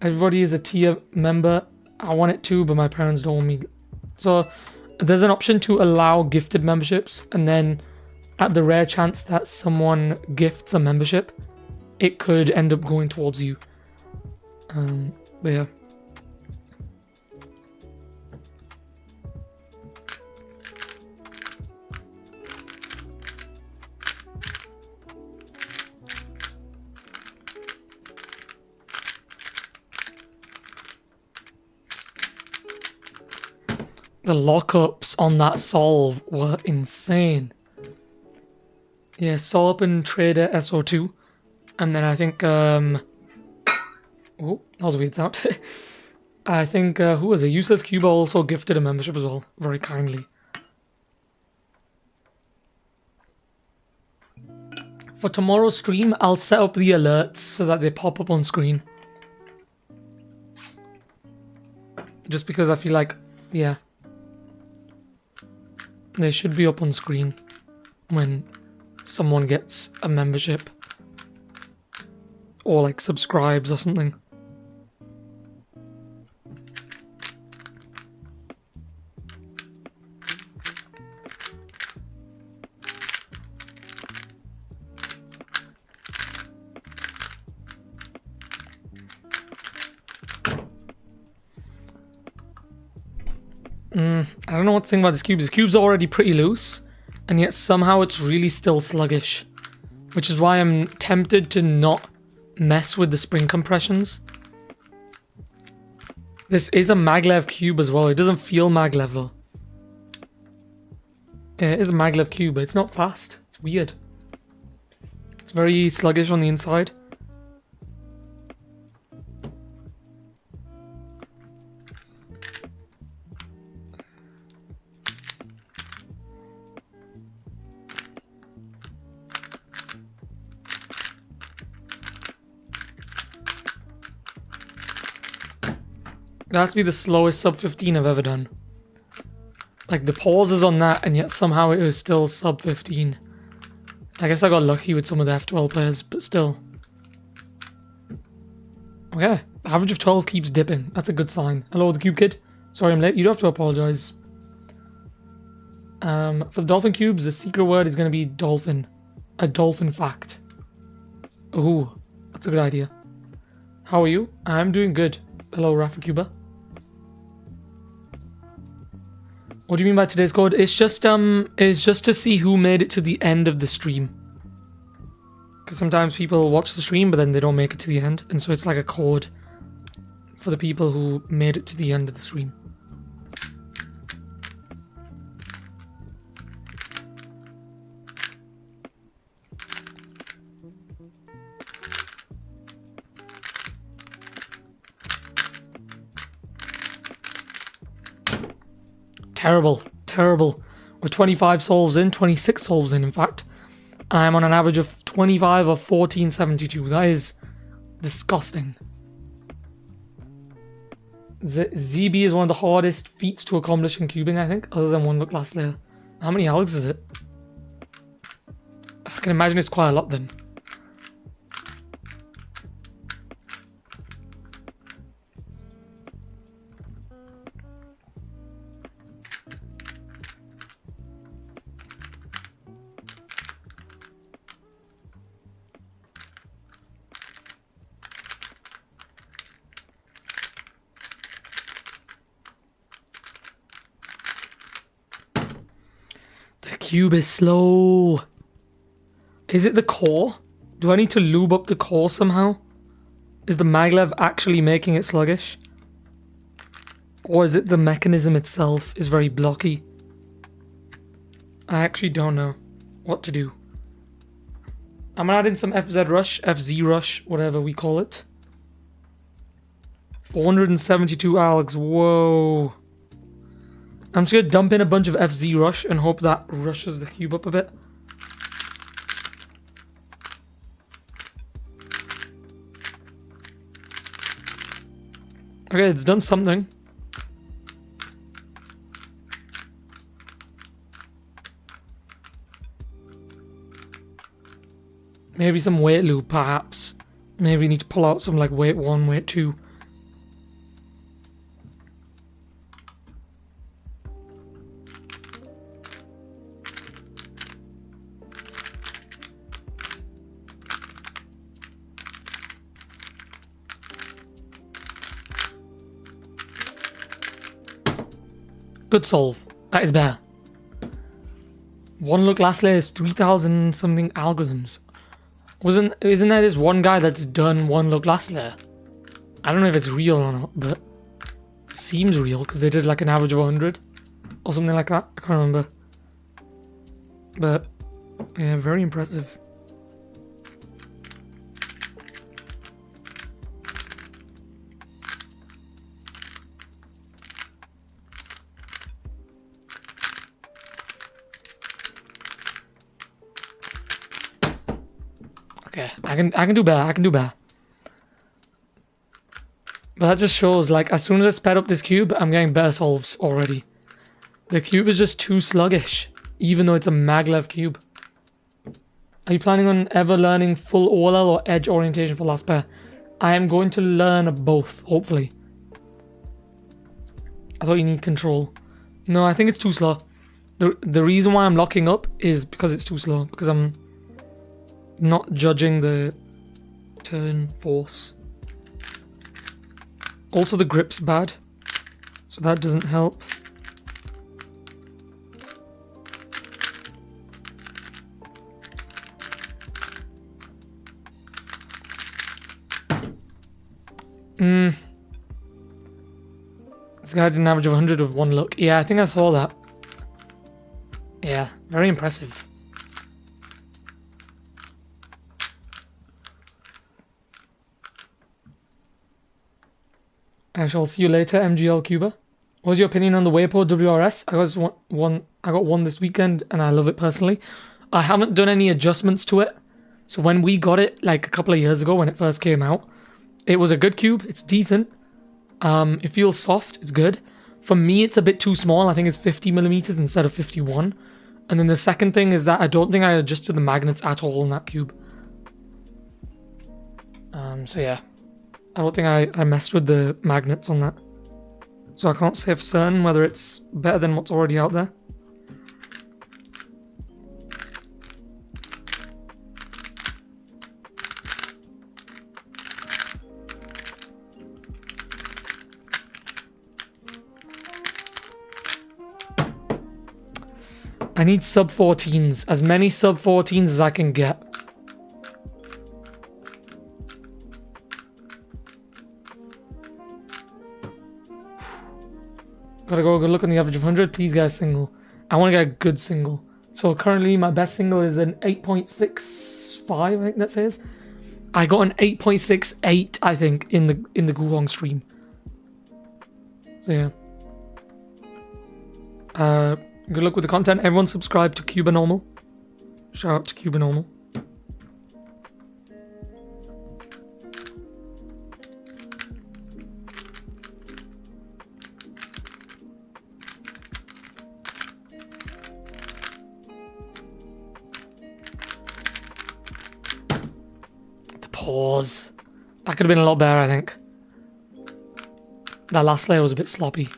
Everybody is a tier member. I want it too, but my parents don't want me. So there's an option to allow gifted memberships, and then at the rare chance that someone gifts a membership, it could end up going towards you. But yeah. The lockups on that solve were insane. Yeah, Solp and Trader SO2. And then I think, oh, that was a weird sound. I think, who was it? Useless Cuba also gifted a membership as well, very kindly. For tomorrow's stream, I'll set up the alerts so that they pop up on screen. Just because I feel like, yeah. They should be up on screen when someone gets a membership or like subscribes or something. I don't know what to think about this cube. This cube's already pretty loose, and yet somehow it's really still sluggish. Which is why I'm tempted to not mess with the spring compressions. This is a MagLev cube as well. It doesn't feel MagLev though. Yeah, it is a MagLev cube, but it's not fast. It's weird. It's very sluggish on the inside. That has to be the slowest sub 15 I've ever done. Like, the pauses on that, and yet somehow it was still sub 15. I guess I got lucky with some of the F12 players, but still. Okay, the average of 12 keeps dipping. That's a good sign. Hello, the Cube Kid. Sorry I'm late. You don't have to apologize. For the dolphin cubes, the secret word is going to be dolphin. A dolphin fact. Ooh, that's a good idea. How are you? I'm doing good. Hello, Rafa Cuba. What do you mean by today's code? It's just to see who made it to the end of the stream. Because sometimes people watch the stream, but then they don't make it to the end, and so it's like a code for the people who made it to the end of the stream. Terrible, terrible. We're 25 solves in, 26 solves in fact. And I'm on an average of 25 of 1472. That is disgusting. ZB is one of the hardest feats to accomplish in cubing, I think, other than one look last layer. How many Alex is it? I can imagine it's quite a lot then. Cube is slow. Is it the core? Do I need to lube up the core somehow? Is the MagLev actually making it sluggish? Or is it the mechanism itself is very blocky? I actually don't know what to do. I'm gonna add in some FZ rush, FZ rush, whatever we call it. 472 Alex, whoa. I'm just gonna dump in a bunch of FZ rush and hope that rushes the cube up a bit. Okay, it's done something. Maybe some weight loop, perhaps. Maybe we need to pull out some like weight 1, weight 2. Good solve. That is better. One look last layer is 3,000 something algorithms. Isn't there this one guy that's done one look last layer? I don't know if it's real or not, but it seems real because they did like an average of 100 or something like that. I can't remember. But yeah, very impressive. Okay, I can do better. I can do better. But that just shows, like, as soon as I sped up this cube, I'm getting better solves already. The cube is just too sluggish, even though it's a MagLev cube. Are you planning on ever learning full OLL or edge orientation for last pair? I am going to learn both, hopefully. I thought you need control. No, I think it's too slow. The reason why I'm locking up is because it's too slow, because I'm not judging the turn force. Also, the grip's bad, so that doesn't help. This guy did an average of 100 with one look. Yeah, I think I saw that. Yeah, very impressive. I shall see you later, MGL Cuba. What's your opinion on the Waypo WRS? I got one this weekend and I love it personally. I haven't done any adjustments to it. So when we got it like a couple of years ago when it first came out, it was a good cube. It's decent. It feels soft, it's good. For me, it's a bit too small. I think it's 50 millimeters instead of 51. And then the second thing is that I don't think I adjusted the magnets at all in that cube. So yeah, I don't think I messed with the magnets on that. So I can't say for certain whether it's better than what's already out there. I need sub 14s, as many sub 14s as I can get. Gotta go good look on the average of 100. Please get a single. I want to get a good single. So currently my best single is an 8.65, I think that says. I got an 8.68, I think, in the Gulong stream. So yeah. Good luck with the content. Everyone subscribe to Cuba Normal. Shout out to Cuba Normal. The pause. That could have been a lot better, I think. That last layer was a bit sloppy.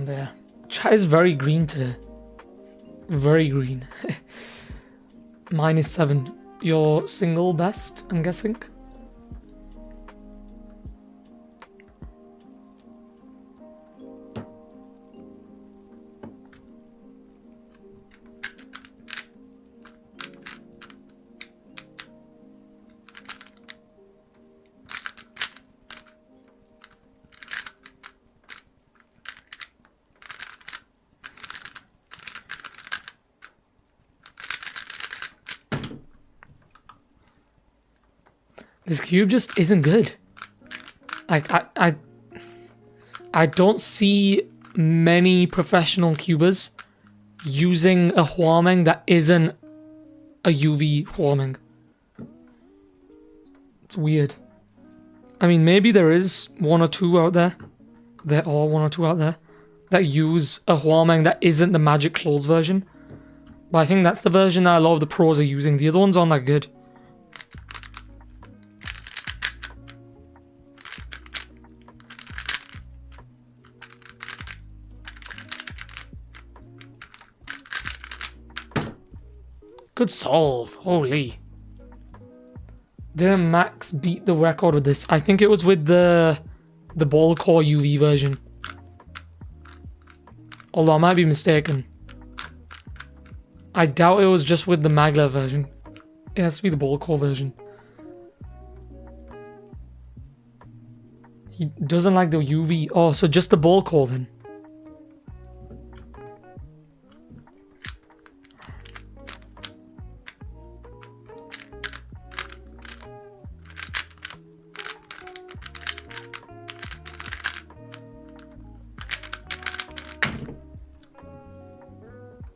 Yeah. Chat is very green today. Very green. -7. Your single best, I'm guessing? This cube just isn't good. Like, I don't see many professional cubers using a Huameng that isn't a UV Huameng. It's weird. I mean, maybe there is one or two out there. There are one or two out there that use a Huameng that isn't the Magic Close version. But I think that's the version that a lot of the pros are using. The other ones aren't that good. Good solve. Holy. Didn't Max beat the record with this? I think it was with the ball core UV version. Although I might be mistaken. I doubt it was just with the MagLev version. It has to be the ball core version. He doesn't like the UV. Oh, so just the ball core then.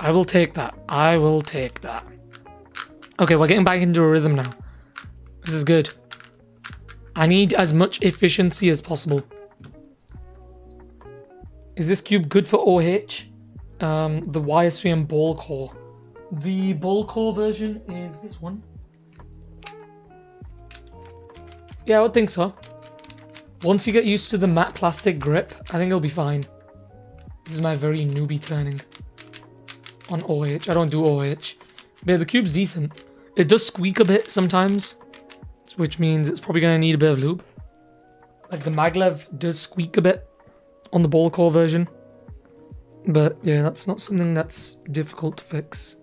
I will take that. I will take that. Okay, we're getting back into a rhythm now. This is good. I need as much efficiency as possible. Is this cube good for OH? The YS3M ball core. The ball core version is this one. Yeah, I would think so. Once you get used to the matte plastic grip, I think it'll be fine. This is my very newbie turning on OH. I don't do OH. But yeah, the cube's decent. It does squeak a bit sometimes, which means it's probably going to need a bit of lube. Like the MagLev does squeak a bit on the ball core version. But yeah, that's not something that's difficult to fix.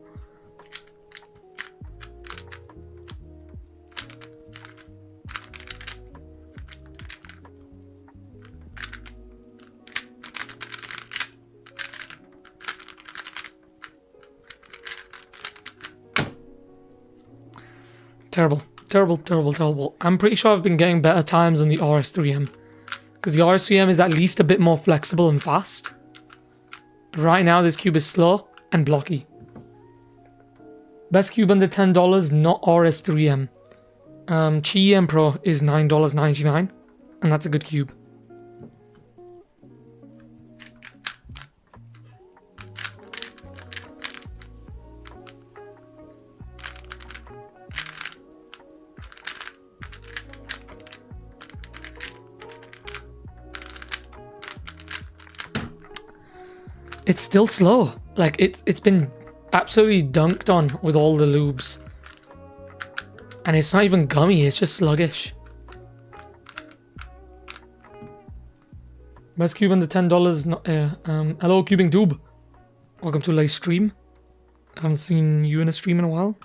Terrible, terrible, terrible, terrible. I'm pretty sure I've been getting better times on the RS3M. Because the RS3M is at least a bit more flexible and fast. Right now, this cube is slow and blocky. Best cube under $10, not RS3M. Chi Emperor is $9.99, and that's a good cube. It's still slow. Like it's been absolutely dunked on with all the lubes. And it's not even gummy, it's just sluggish. Best cube under $10, not hello cubing tube. Welcome to live stream. I haven't seen you in a stream in a while.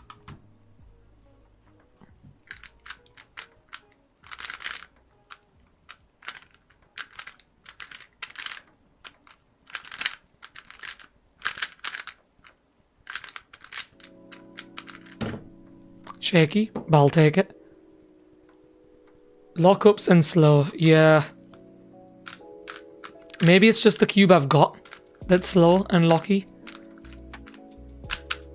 Shaky, but I'll take it. Lockups and slow, yeah. Maybe it's just the cube I've got that's slow and locky.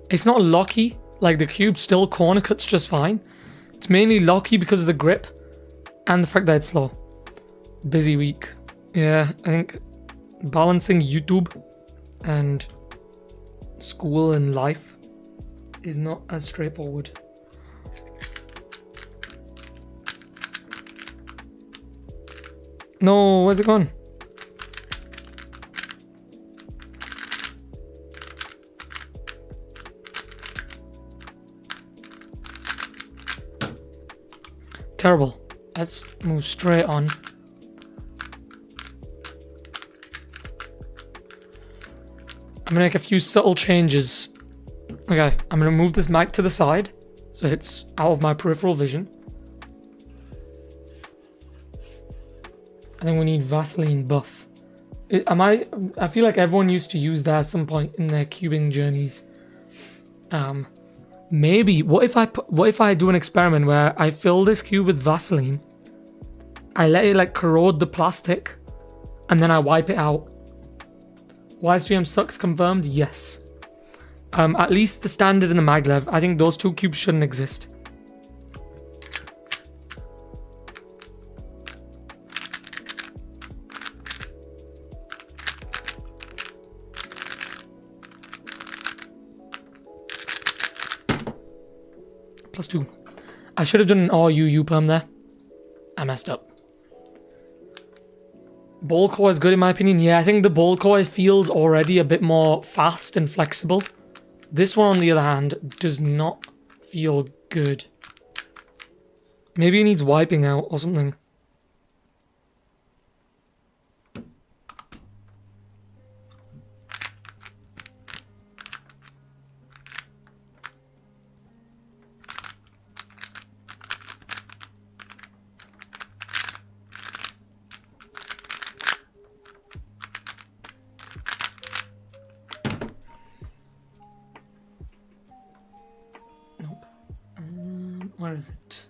It's not locky, like the cube still corner cuts just fine. It's mainly locky because of the grip and the fact that it's slow. Busy week. Yeah, I think balancing YouTube and school and life is not as straightforward. No, where's it gone? Terrible. Let's move straight on. I'm gonna make a few subtle changes. Okay, I'm gonna move this mic to the side so it's out of my peripheral vision. I think we need Vaseline buff. I feel like everyone used to use that at some point in their cubing journeys. Maybe what if I do an experiment where I fill this cube with Vaseline, I let it like corrode the plastic, and then I wipe it out. YS3M sucks confirmed? Yes. At least the standard and the MagLev. I think those two cubes shouldn't exist. +2. I should have done an RUU perm there. I messed up. Ball core is good in my opinion. Yeah, I think the ball core feels already a bit more fast and flexible. This one, on the other hand, does not feel good. Maybe it needs wiping out or something. Where is it?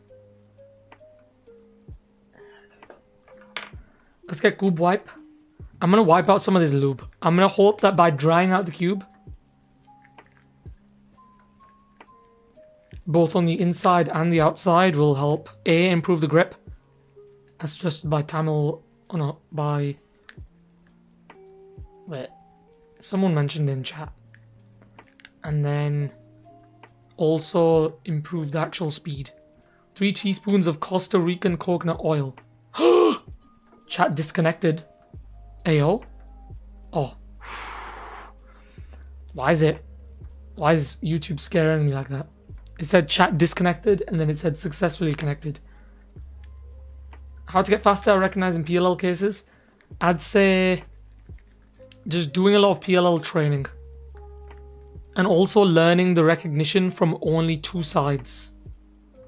Let's get cube wipe. I'm gonna wipe out some of this lube. I'm gonna hope that by drying out the cube, both on the inside and the outside, will help A, improve the grip. That's just by Tamil, oh no, by, wait, someone mentioned in chat. And then also improve the actual speed. 3 teaspoons of Costa Rican coconut oil. Chat disconnected. Ayo. Oh. Why is YouTube scaring me like that? It said chat disconnected and then it said successfully connected. How to get faster at recognizing PLL cases? I'd say just doing a lot of PLL training. And also learning the recognition from only 2 sides.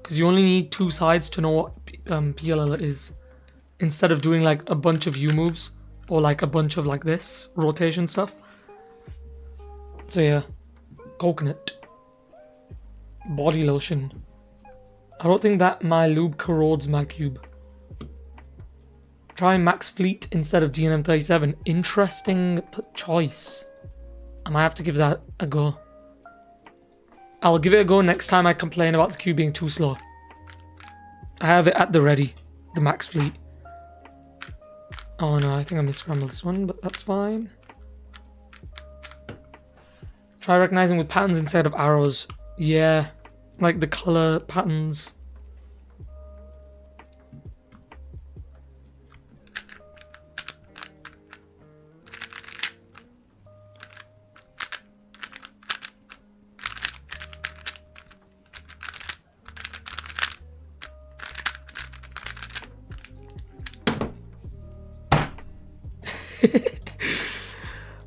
Because you only need 2 sides to know what PLL is. Instead of doing like a bunch of U moves. Or like a bunch of like this. Rotation stuff. So yeah. Coconut. Body lotion. I don't think that my lube corrodes my cube. Try Max Fleet instead of DNM37. Interesting choice. I might have to give that a go. I'll give it a go next time I complain about the queue being too slow. I have it at the ready, the max fleet. Oh no, I think I misscrambled this one, but that's fine. Try recognizing with patterns instead of arrows. Yeah, like the color patterns.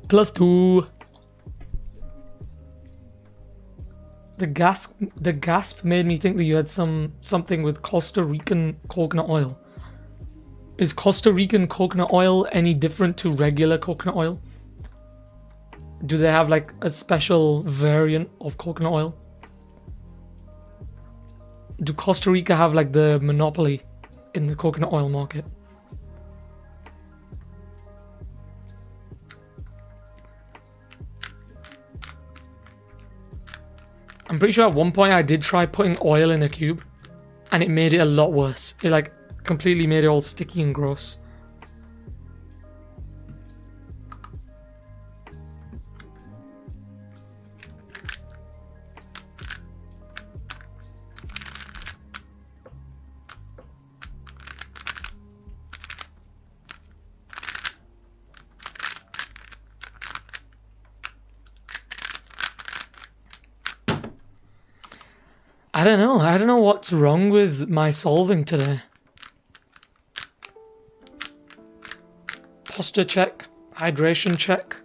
+2. The gasp made me think that you had something with Costa Rican coconut oil. Is Costa Rican coconut oil any different to regular coconut oil? Do they have like a special variant of coconut oil? Do Costa Rica have like the monopoly in the coconut oil market? I'm pretty sure at one point I did try putting oil in a cube and it made it a lot worse. It like completely made it all sticky and gross. I don't know what's wrong with my solving today. Posture check, hydration check.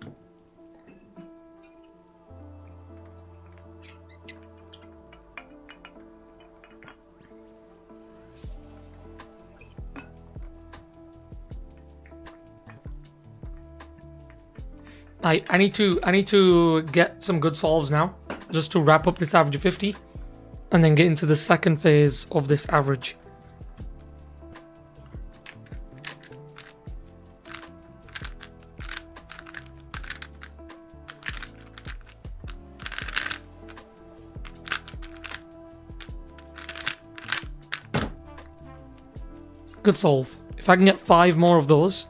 I need to get some good solves now, just to wrap up this average of 50. And then get into the second phase of this average. Good solve. If I can get 5 more of those,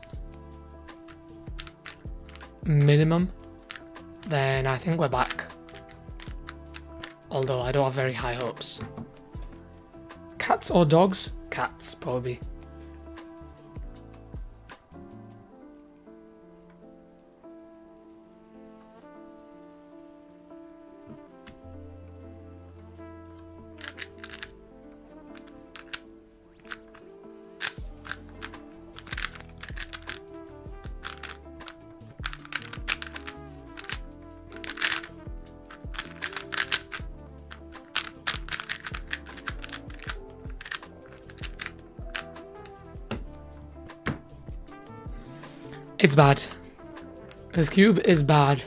minimum, then I think we're back. Although I don't have very high hopes. Cats or dogs? Cats, probably. It's bad. This cube is bad.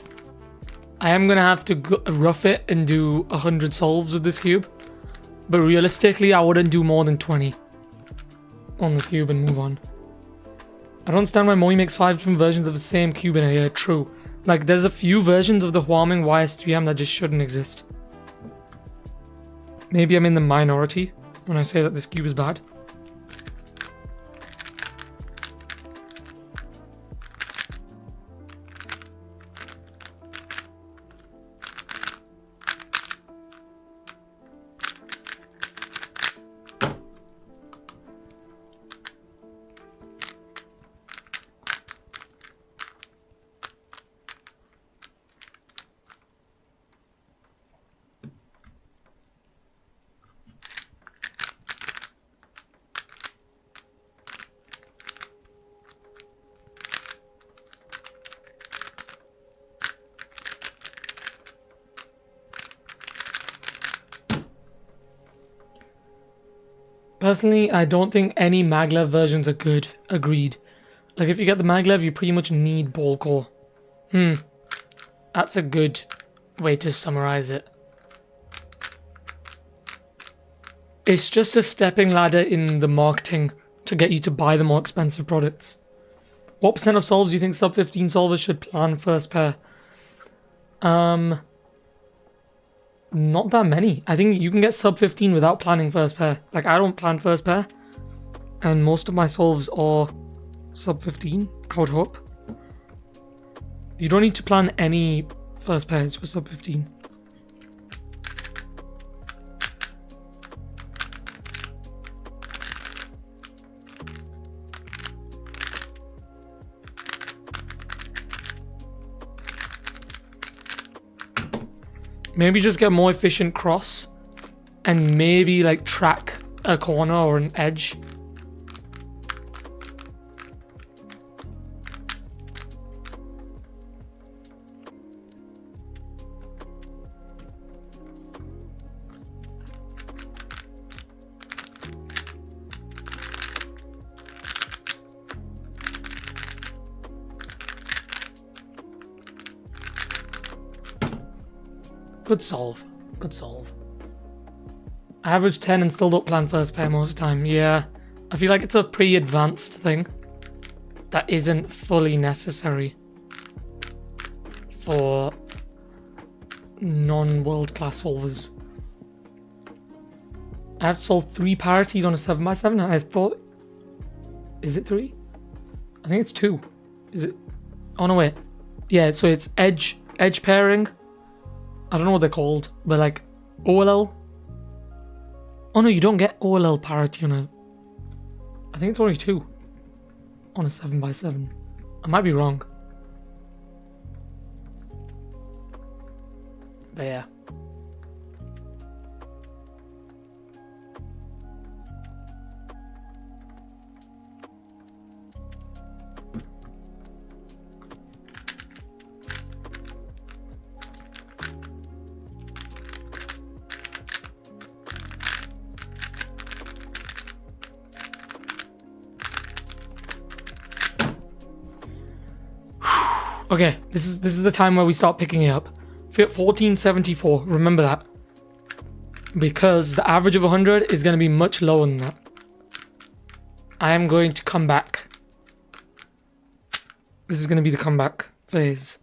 I am gonna have to rough it and do 100 solves with this cube. But realistically, I wouldn't do more than 20 on this cube and move on. I don't understand why Moi makes 5 different versions of the same cube in a year. True. Like, there's a few versions of the Huameng YS3M that just shouldn't exist. Maybe I'm in the minority when I say that this cube is bad. Personally, I don't think any MagLev versions are good. Agreed. Like, if you get the MagLev, you pretty much need ball core. That's a good way to summarize it. It's just a stepping ladder in the marketing to get you to buy the more expensive products. What percent of solves do you think sub 15 solvers should plan first pair? Not that many. I think you can get sub 15 without planning first pair. Like, I don't plan first pair. And most of my solves are sub 15, I would hope. You don't need to plan any first pairs for sub 15. Maybe just get more efficient cross and maybe like track a corner or an edge. Good solve. Good solve. I average 10 and still don't plan first pair most of the time. Yeah, I feel like it's a pretty advanced thing that isn't fully necessary for non-world class solvers. I have to solve 3 parities on a 7x7. I thought... Is it 3? I think it's 2. Is it? Oh no, wait. Yeah, so it's edge pairing. I don't know what they're called, but like OLL. Oh no, you don't get OLL parity on a... I think it's only 2 on a 7x7. I might be wrong. But yeah. Okay, this is the time where we start picking it up. 1474, remember that. Because the average of 100 is going to be much lower than that. I am going to come back. This is going to be the comeback phase.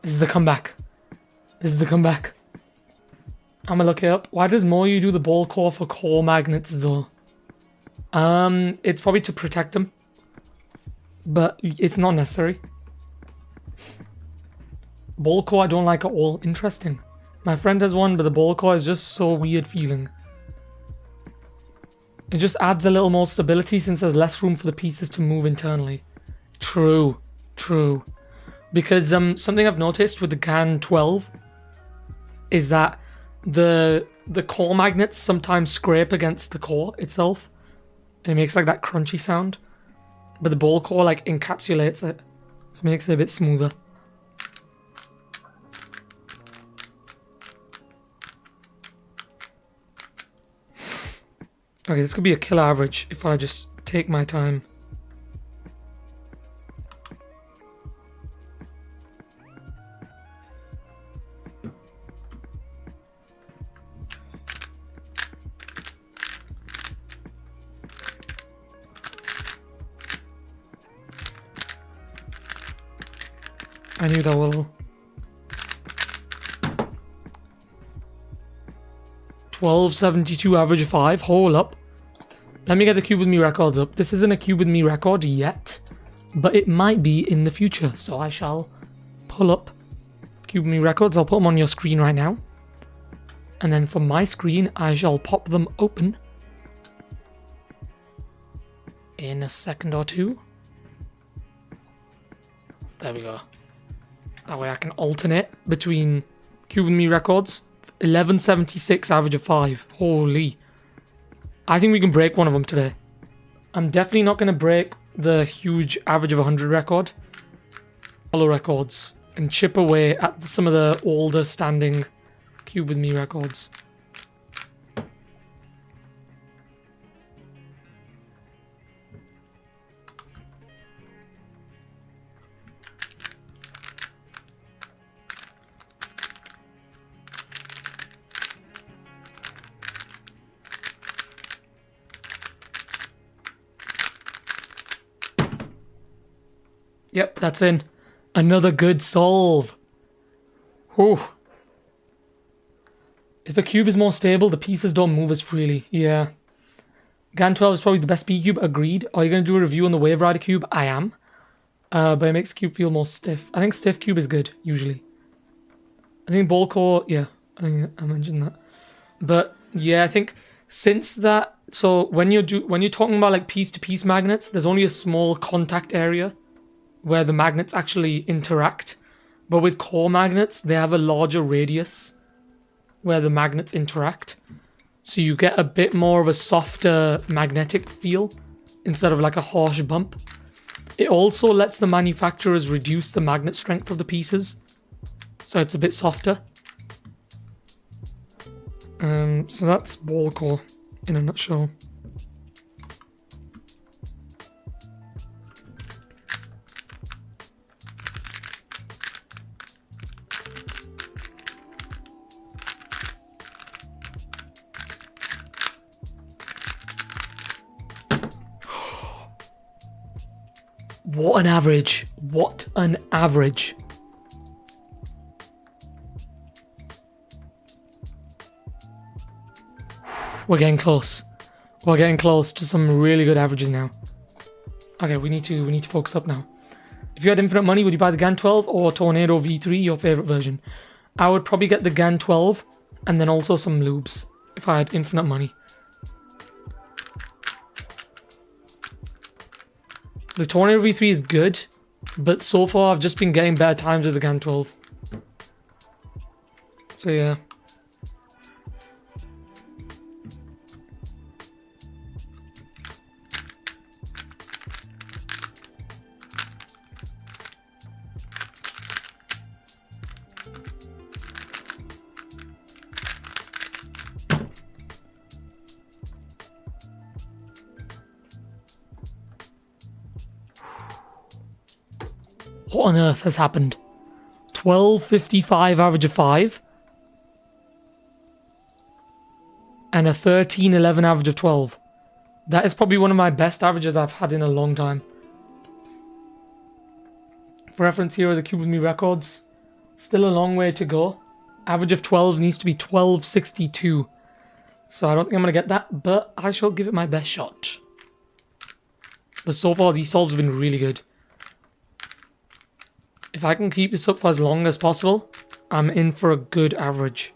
This is the comeback. This is the comeback. I'm gonna look it up. Why does Moyu do the ball core for core magnets though? It's probably to protect them. But it's not necessary. Ball core I don't like at all. Interesting. My friend has one, but the ball core is just so weird feeling. It just adds a little more stability since there's less room for the pieces to move internally. True. True. Because something I've noticed with the GAN 12 is that the core magnets sometimes scrape against the core itself. And it makes like that crunchy sound. But the ball core like encapsulates it. So it makes it a bit smoother. Okay, this could be a killer average if I just take my time. I knew that will. 1272 average of 5. Hold up. Let me get the Cube With Me records up. This isn't a Cube With Me record yet, but it might be in the future. So I shall pull up Cube With Me records. I'll put them on your screen right now. And then from my screen, I shall pop them open in a second or two. There we go. That way I can alternate between Cube With Me records. 1176 average of 5. Holy. I think we can break one of them today. I'm definitely not going to break the huge average of 100 record. Follow records. And chip away at some of the older standing Cube With Me records. Yep, that's in. Another good solve. Whew. If a cube is more stable, the pieces don't move as freely. Yeah. GAN 12 is probably the best P cube. Agreed. Are you going to do a review on the Wave Rider cube? I am. But it makes cube feel more stiff. I think stiff cube is good, usually. I think ball core, yeah. I think I mentioned that. But yeah, I think since that, so when you're talking about like piece-to-piece magnets, there's only a small contact area where the magnets actually interact. But with core magnets, they have a larger radius where the magnets interact. So you get a bit more of a softer magnetic feel instead of like a harsh bump. It also lets the manufacturers reduce the magnet strength of the pieces, so it's a bit softer. So that's ball core in a nutshell. What an average. What an average. We're getting close. We're getting close to some really good averages now. Okay, we need to focus up now. If you had infinite money, would you buy the GAN 12 or Tornado V3, your favorite version? I would probably get the GAN 12 and then also some lubes if I had infinite money. The Tornado V3 is good, but so far I've just been getting better times with the GAN 12. So yeah. What on earth has happened? 1255 average of 5. And a 1311 average of 12. That is probably one of my best averages I've had in a long time. For reference, here are the Cube With Me records. Still a long way to go. Average of 12 needs to be 1262. So I don't think I'm going to get that, but I shall give it my best shot. But so far, these solves have been really good. If I can keep this up for as long as possible, I'm in for a good average.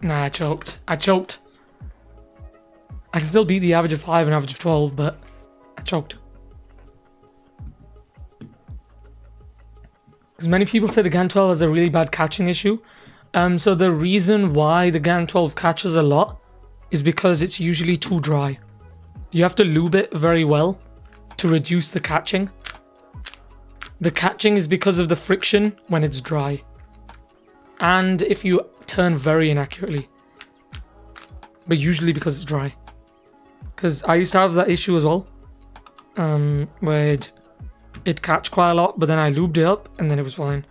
Nah, I choked. I choked. I can still beat the average of 5 and average of 12, but I choked. Because many people say the GAN 12 has a really bad catching issue. So the reason why the GAN 12 catches a lot is because it's usually too dry. You have to lube it very well to reduce the catching. The catching is because of the friction when it's dry. And if you turn very inaccurately. But usually because it's dry. Because I used to have that issue as well. Where it'd catch quite a lot, but then I lubed it up and then it was fine.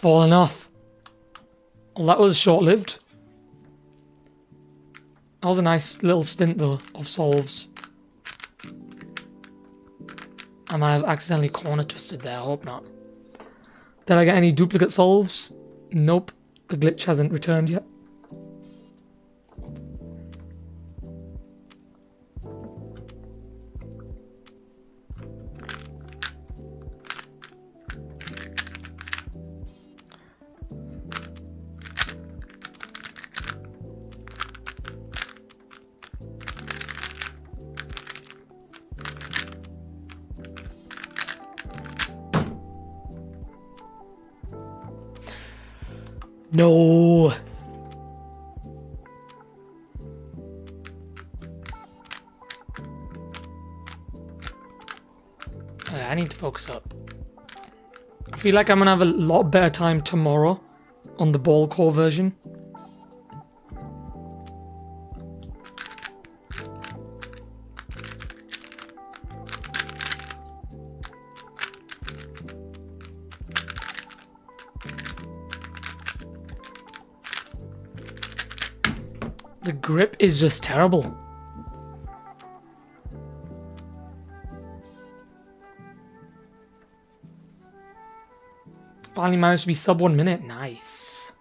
Fallen off. Well, that was short-lived. That was a nice little stint though of solves. I might have accidentally corner twisted there, I hope not. Did I get any duplicate solves? Nope. The glitch hasn't returned yet. No. I need to focus up. I feel like I'm gonna have a lot better time tomorrow on the ball core version. The grip is just terrible. Finally managed to be sub 1 minute. Nice.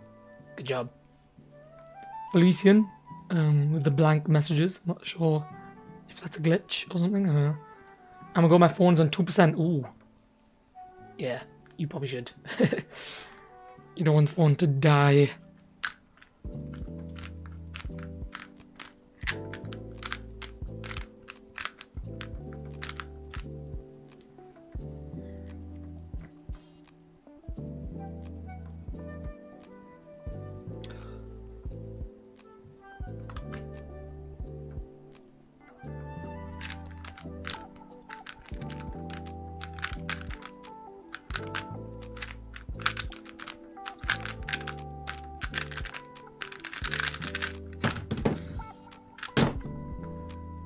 Good job. Felician, with the blank messages. I'm not sure if that's a glitch or something. I don't know. I'm gonna go, my phone's on 2%. Ooh. Yeah, you probably should. You don't want the phone to die.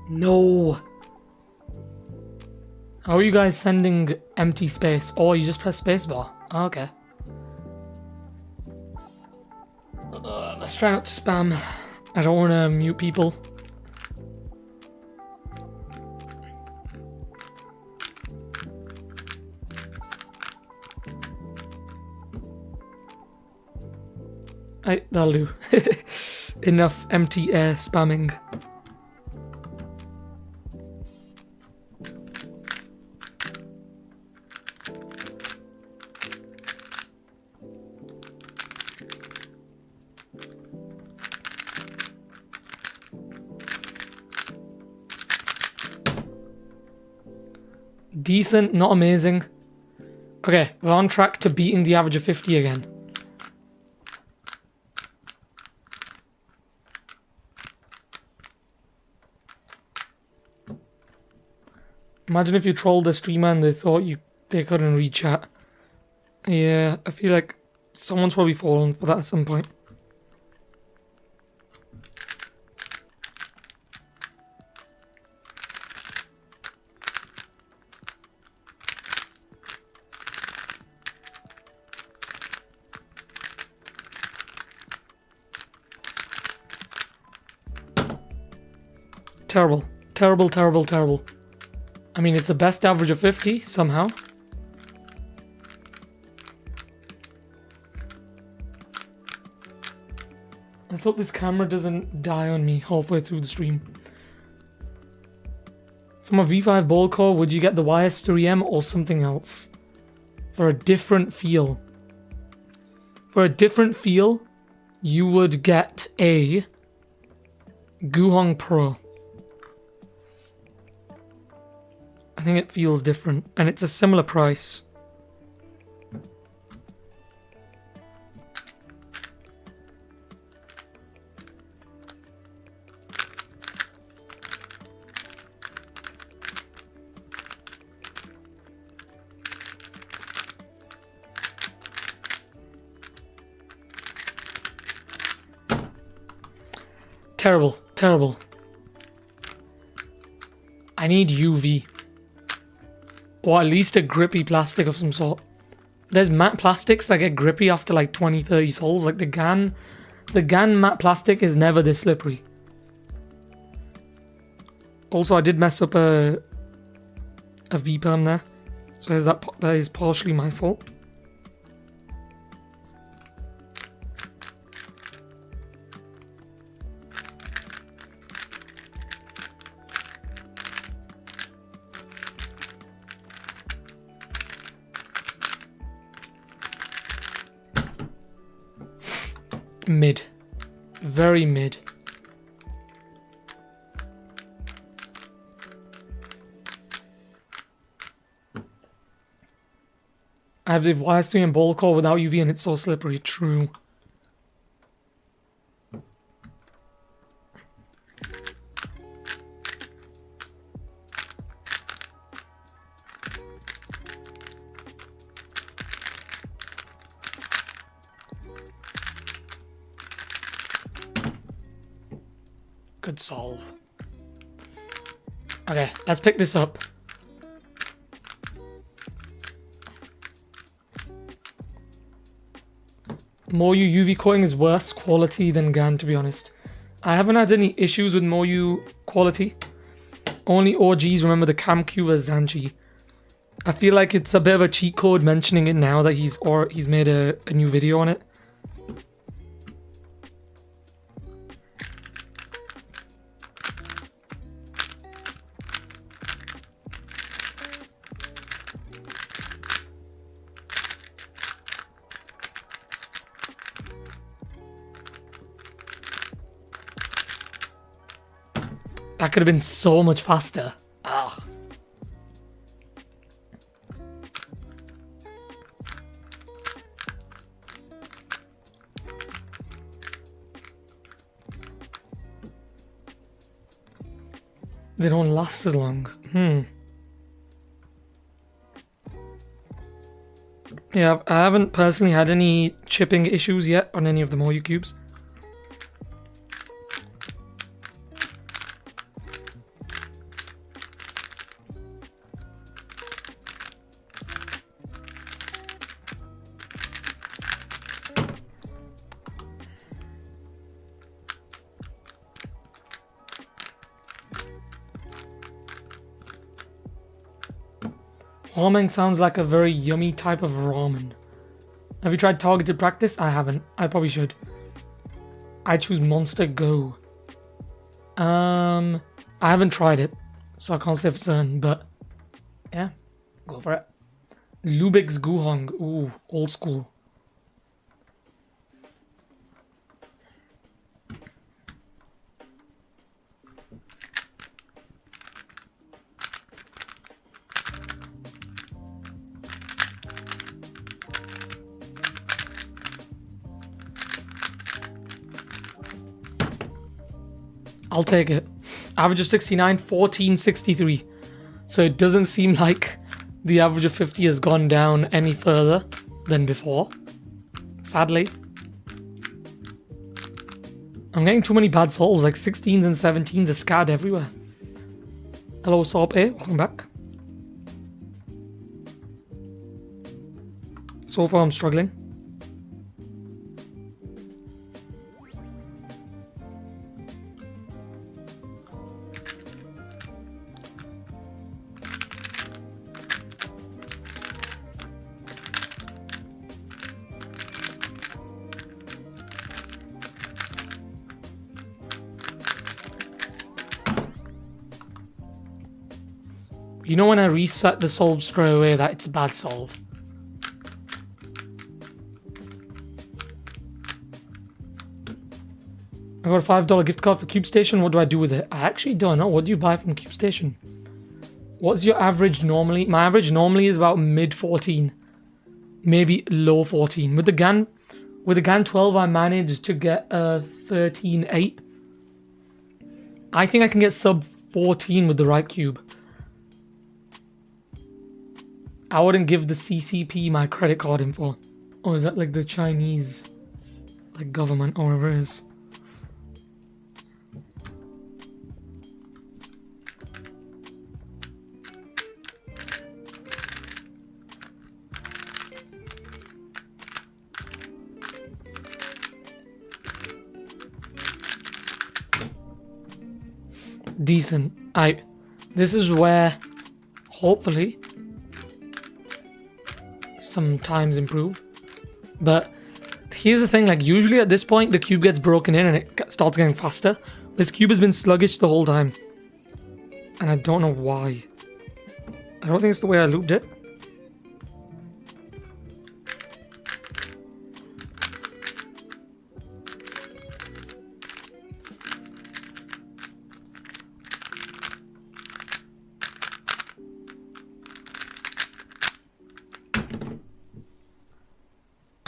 No. How are you guys sending empty space? Oh, you just press spacebar. Oh, okay. Let's try not to spam. I don't want to mute people. That'll do. Enough empty air spamming. Decent, not amazing. Okay, we're on track to beating the average of 50 again. Imagine if you trolled the streamer and they thought they couldn't read chat. Yeah, I feel like someone's probably fallen for that at some point. Terrible. Terrible, terrible, terrible. I mean, it's a best average of 50, somehow. Let's hope this camera doesn't die on me halfway through the stream. From a V5 ball core, would you get the YS3M or something else? For a different feel. For a different feel, you would get a Guhong Pro. I think it feels different, and it's a similar price. Terrible, terrible. I need UV. Or at least a grippy plastic of some sort. There's matte plastics that get grippy after like 20-30 sols. Like the GAN matte plastic is never this slippery. Also, I did mess up a V-perm there. So that is partially my fault. Mid. Very mid. I have the YS3M ball core without UV and it's so slippery. True. Good solve. Okay, let's pick this up. Moyu UV coating is worse quality than GAN, to be honest. I haven't had any issues with Moyu quality. Only OGs remember the CamQ as Zanchi. I feel like it's a bit of a cheat code mentioning it now that he's made a new video on it. That could have been so much faster. Ugh. They don't last as long. Yeah, I haven't personally had any chipping issues yet on any of the Moyu cubes. Huameng sounds like a very yummy type of ramen. Have you tried targeted practice? I haven't. I probably should. I choose Monster Go. I haven't tried it, so I can't say for certain, but yeah, go for it. Lubek's Guhong. Ooh, old school. I'll take it. Average of 69, 1463. So it doesn't seem like the average of 50 has gone down any further than before. Sadly. I'm getting too many bad solves, like 16s and 17s are scattered everywhere. Hello, Sorp A, welcome back. So far I'm struggling. You know when I reset the solve straight away that it's a bad solve. I got a $5 gift card for CubeStation. What do I do with it? I actually don't know. What do you buy from CubeStation? What's your average normally? My average normally is about mid 14. Maybe low 14. With the GAN 12 I managed to get a 13.8. I think I can get sub 14 with the right cube. I wouldn't give the CCP my credit card info. Or is that like the Chinese like government or whatever it is? Decent. This is where hopefully sometimes improve, but here's the thing, like usually at this point the cube gets broken in and it starts getting faster. This cube has been sluggish the whole time and I don't know why. I don't think it's the way I looped it.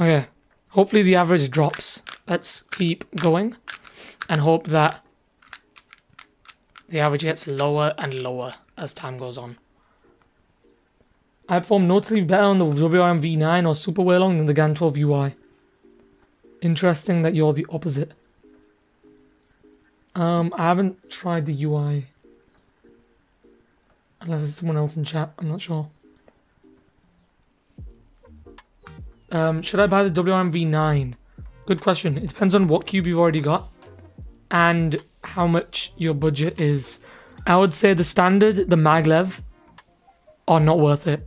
Okay, hopefully the average drops. Let's keep going and hope that the average gets lower and lower as time goes on. I perform noticeably better on the WRM V9 or Super Waylong than the GAN 12 UI. Interesting that you're the opposite. I haven't tried the UI. Unless it's someone else in chat, I'm not sure. Should I buy the WMV9? Good question. It depends on what cube you've already got and how much your budget is. I would say the standard, the MagLev, are not worth it.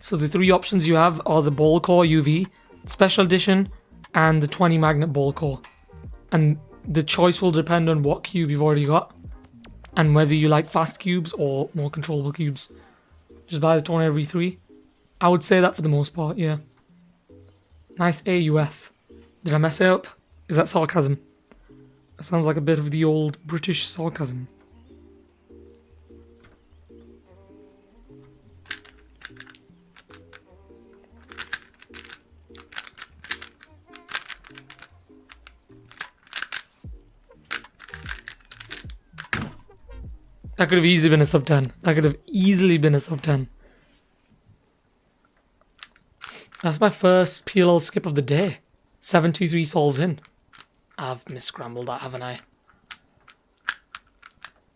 So the three options you have are the ball core UV, special edition, and the 20 magnet ball core. And the choice will depend on what cube you've already got and whether you like fast cubes or more controllable cubes. Just buy the Tornado V3. I would say that for the most part, yeah. Nice AUF. Did I mess it up? Is that sarcasm? That sounds like a bit of the old British sarcasm. That could have easily been a sub 10. That could have easily been a sub 10. That's my first PLL skip of the day. 723 solves in. I've misscrambled that, haven't I?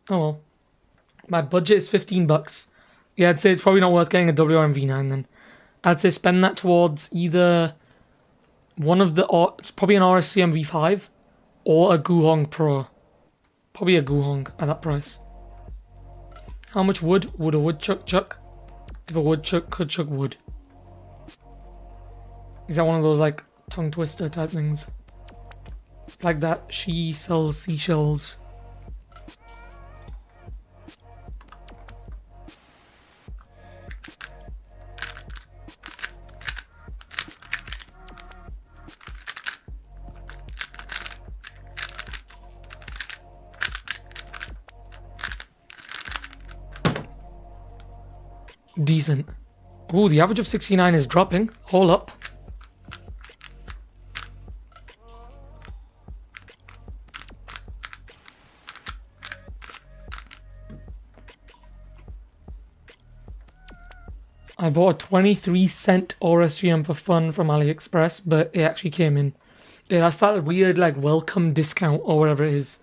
Oh well. My budget is 15 bucks. Yeah, I'd say it's probably not worth getting a WRM-V9 then. I'd say spend that towards either one of the, probably an RS3M V5 or a Guhong Pro. Probably a Guhong at that price. How much wood would a woodchuck chuck? If a woodchuck could chuck wood. Is that one of those like tongue twister type things? It's like that she sells seashells. Decent. Ooh, the average of 69 is dropping. Hold up. I bought a 23-cent RS3M for fun from AliExpress, but it actually came in. Yeah, that's that weird like welcome discount or whatever it is.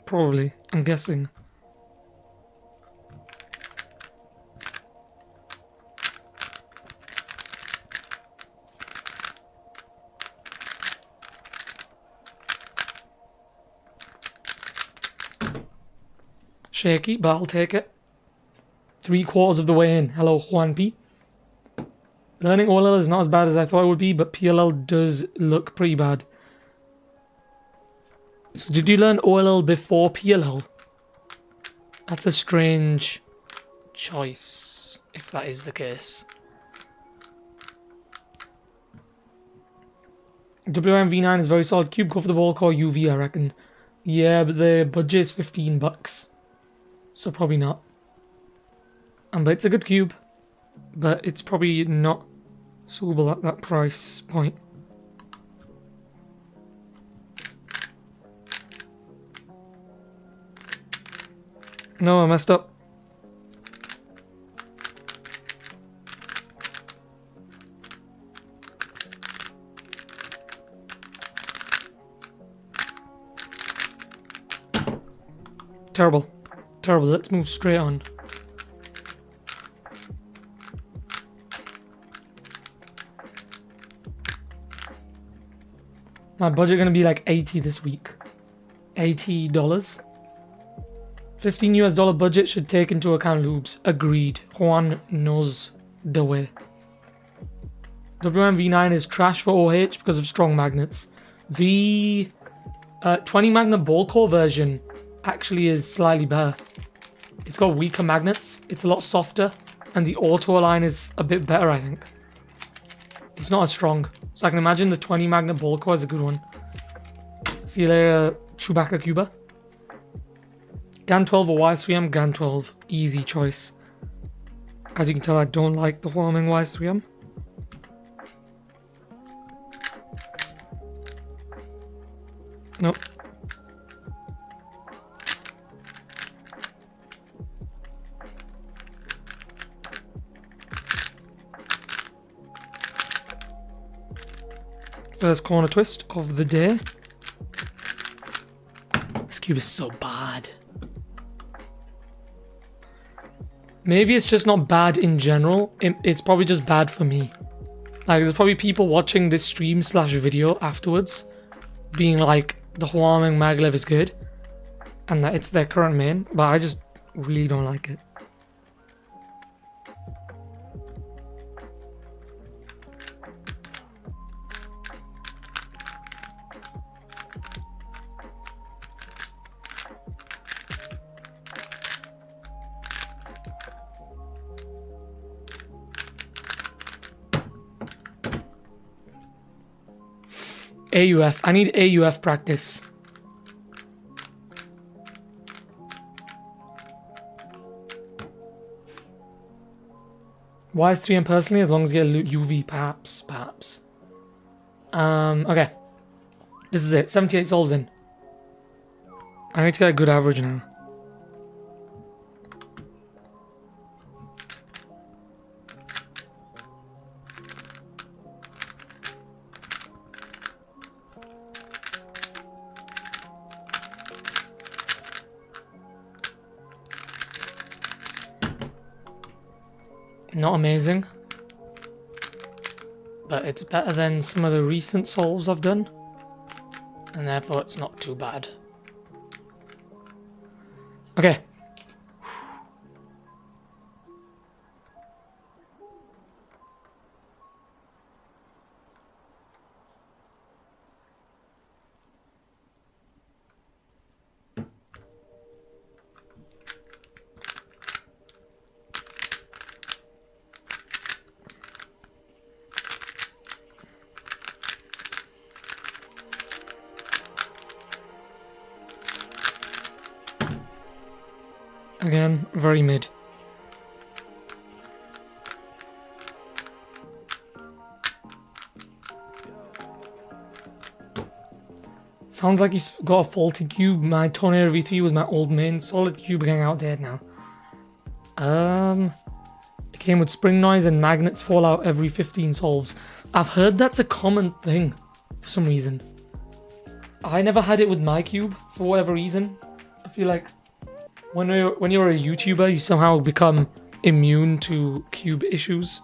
Probably, I'm guessing. Shaky, but I'll take it. 3/4 of the way in. Hello, Juan P. Learning OLL is not as bad as I thought it would be, but PLL does look pretty bad. So did you learn OLL before PLL? That's a strange choice, if that is the case. WMV9 is very solid cube. Go for the ball core UV, I reckon. Yeah, but the budget is 15 bucks. So probably not. But it's a good cube. But it's probably not suitable at that price point. No, I messed up. Terrible. Terrible. Let's move straight on. My budget gonna be like 80 this week. $80. $15 US budget should take into account loops. Agreed. Juan knows the way. WMV9 is trash for OH because of strong magnets. The 20 magnet ball core version actually is slightly better. It's got weaker magnets, it's a lot softer, and the auto align is a bit better, I think. It's not as strong. So I can imagine the 20 magnet ball core is a good one. See you later, Chewbacca Cuba. GAN 12 or YS3M? GAN 12. Easy choice. As you can tell, I don't like the Huameng YS3M. Nope. First corner twist of the day. This cube is so bad. Maybe it's just not bad in general. It's probably just bad for me. Like, there's probably people watching this stream / video afterwards being like, the Huameng MagLev is good and that it's their current main, but I just really don't like it. AUF. I need AUF practice. YS3M personally, as long as you get UV, perhaps. Okay. This is it. 78 souls in. I need to get a good average now. Not amazing, but it's better than some of the recent solves I've done, and therefore it's not too bad. Okay. Again, very mid. Sounds like he's got a faulty cube. My Tornado V3 was my old main. Solid cube getting outdated now. It came with spring noise and magnets fall out every 15 solves. I've heard that's a common thing for some reason. I never had it with my cube for whatever reason. I feel like when you're a YouTuber, you somehow become immune to cube issues.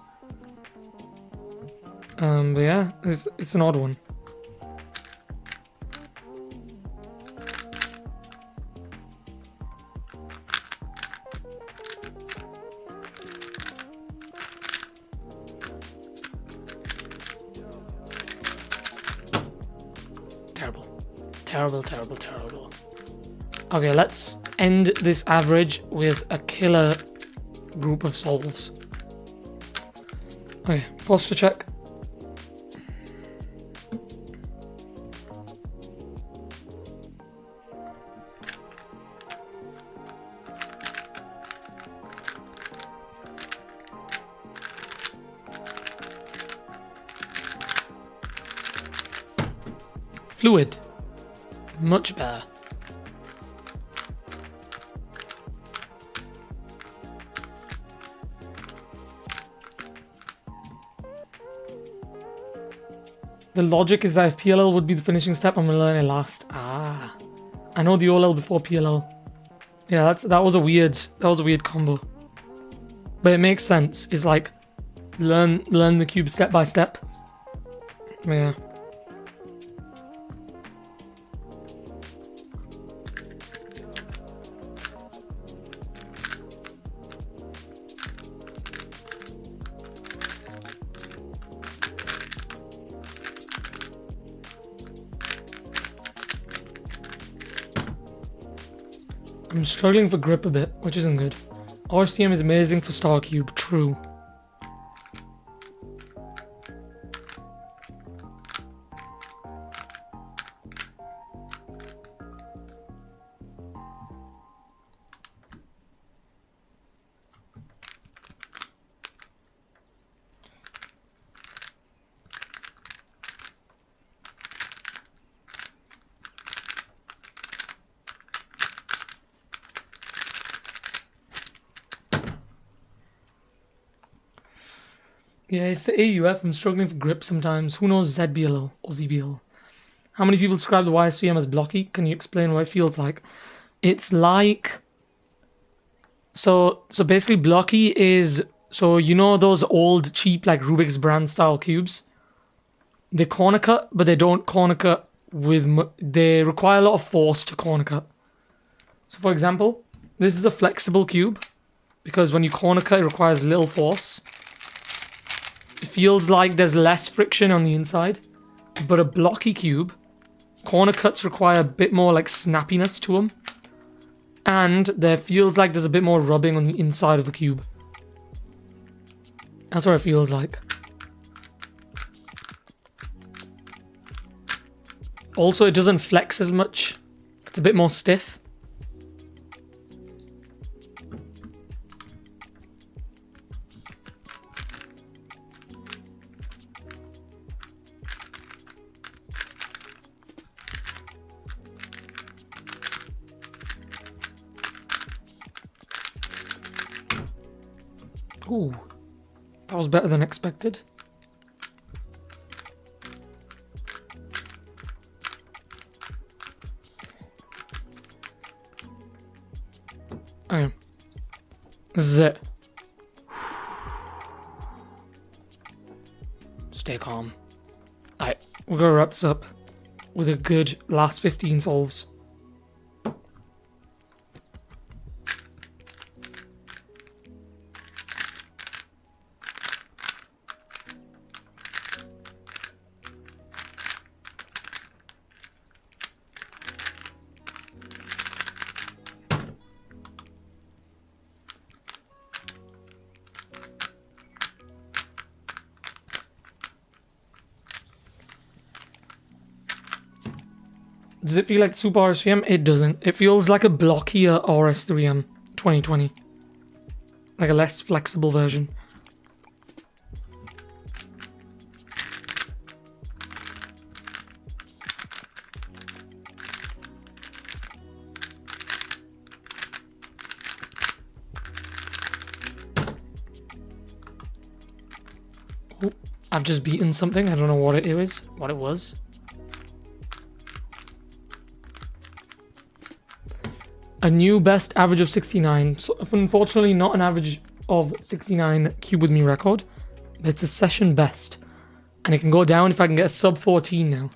But yeah, it's an odd one. Terrible. Okay, let's end this average with a killer group of solves. Okay, posture check. Fluid. Much better. The logic is that if PLL would be the finishing step, I'm gonna learn it last. Ah, I know the OLL before PLL. Yeah, that was a weird combo, but it makes sense. It's like learn the cube step by step. Yeah. I'm struggling for grip a bit, which isn't good. RCM is amazing for Star Cube, true. Yeah, it's the AUF. I'm struggling for grip sometimes. Who knows ZBL or ZBL? How many people describe the YS3M as blocky? Can you explain what it feels like? It's like... So basically blocky is... So you know those old cheap like Rubik's brand style cubes? They corner cut, but they don't corner cut with... They require a lot of force to corner cut. So for example, this is a flexible cube because when you corner cut, it requires little force. It feels like there's less friction on the inside, but a blocky cube, corner cuts require a bit more like snappiness to them, and there feels like there's a bit more rubbing on the inside of the cube. That's what it feels like. Also, it doesn't flex as much. It's a bit more stiff. Ooh, that was better than expected. Okay, this is it. Stay calm. Alright, we're gonna wrap this up with a good last 15 solves. Does it feel like Super RS3M? It doesn't. It feels like a blockier RS3M 2020. Like a less flexible version. Ooh, I've just beaten something. I don't know what it is. What it was. A new best average of 69. So unfortunately not an average of 69 cube with me record, but it's a session best. And it can go down if I can get a sub 14 now.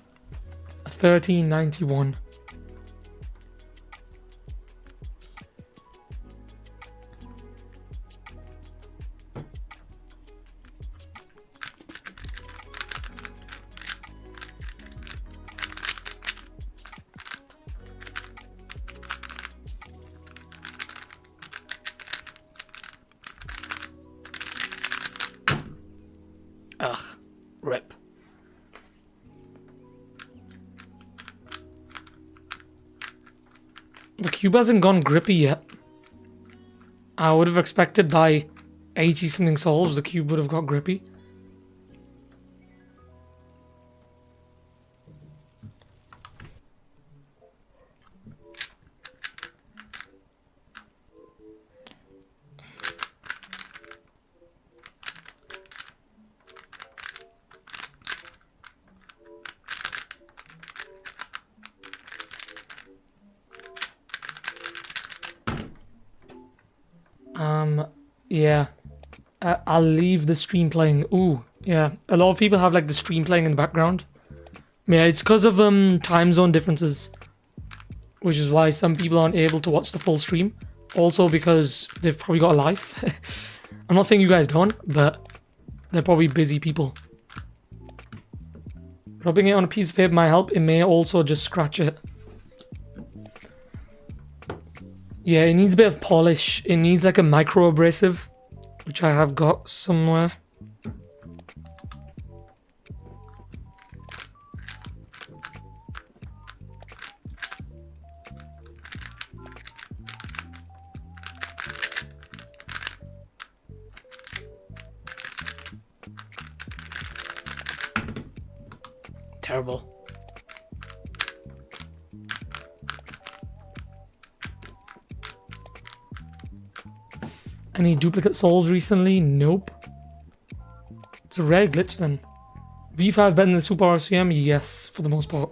A 1391. Ugh, rip. The cube hasn't gone grippy yet. I would have expected by 80 something solves the cube would have got grippy. Yeah. I'll leave the stream playing. Ooh, yeah. A lot of people have like the stream playing in the background. Yeah, it's because of time zone differences. Which is why some people aren't able to watch the full stream. Also because they've probably got a life. I'm not saying you guys don't, but they're probably busy people. Rubbing it on a piece of paper might help. It may also just scratch it. Yeah, it needs a bit of polish. It needs like a micro abrasive, which I have got somewhere. Terrible. Any duplicate souls recently? Nope. It's a rare glitch then. V5 better than the Super RCM? Yes, for the most part.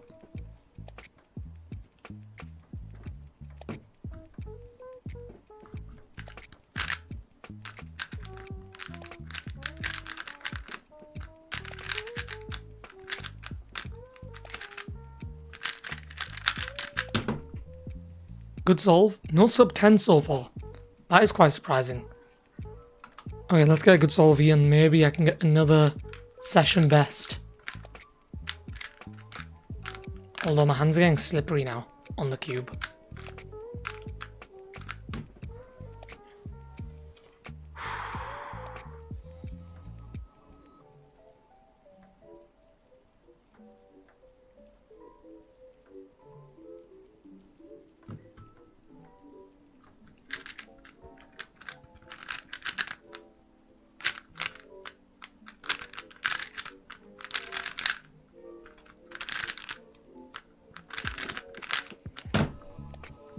Good solve. No sub 10 so far. That is quite surprising. Okay, let's get a good solve here and maybe I can get another session best. Although my hands are getting slippery now on the cube.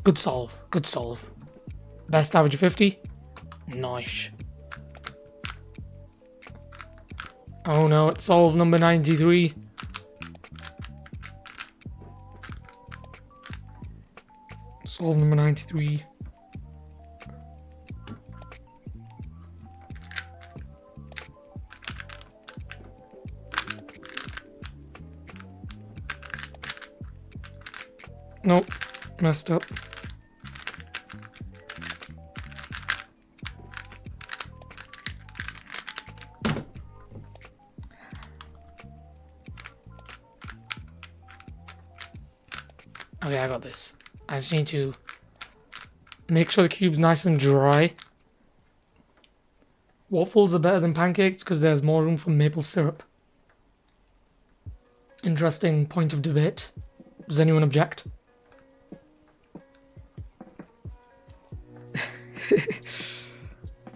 Good solve, good solve. Best average of 50? Nice. Oh no, it's solve number 93. Solve number 93. Nope, messed up. Okay, I got this. I just need to make sure the cube's nice and dry. Waffles are better than pancakes because there's more room for maple syrup. Interesting point of debate. Does anyone object?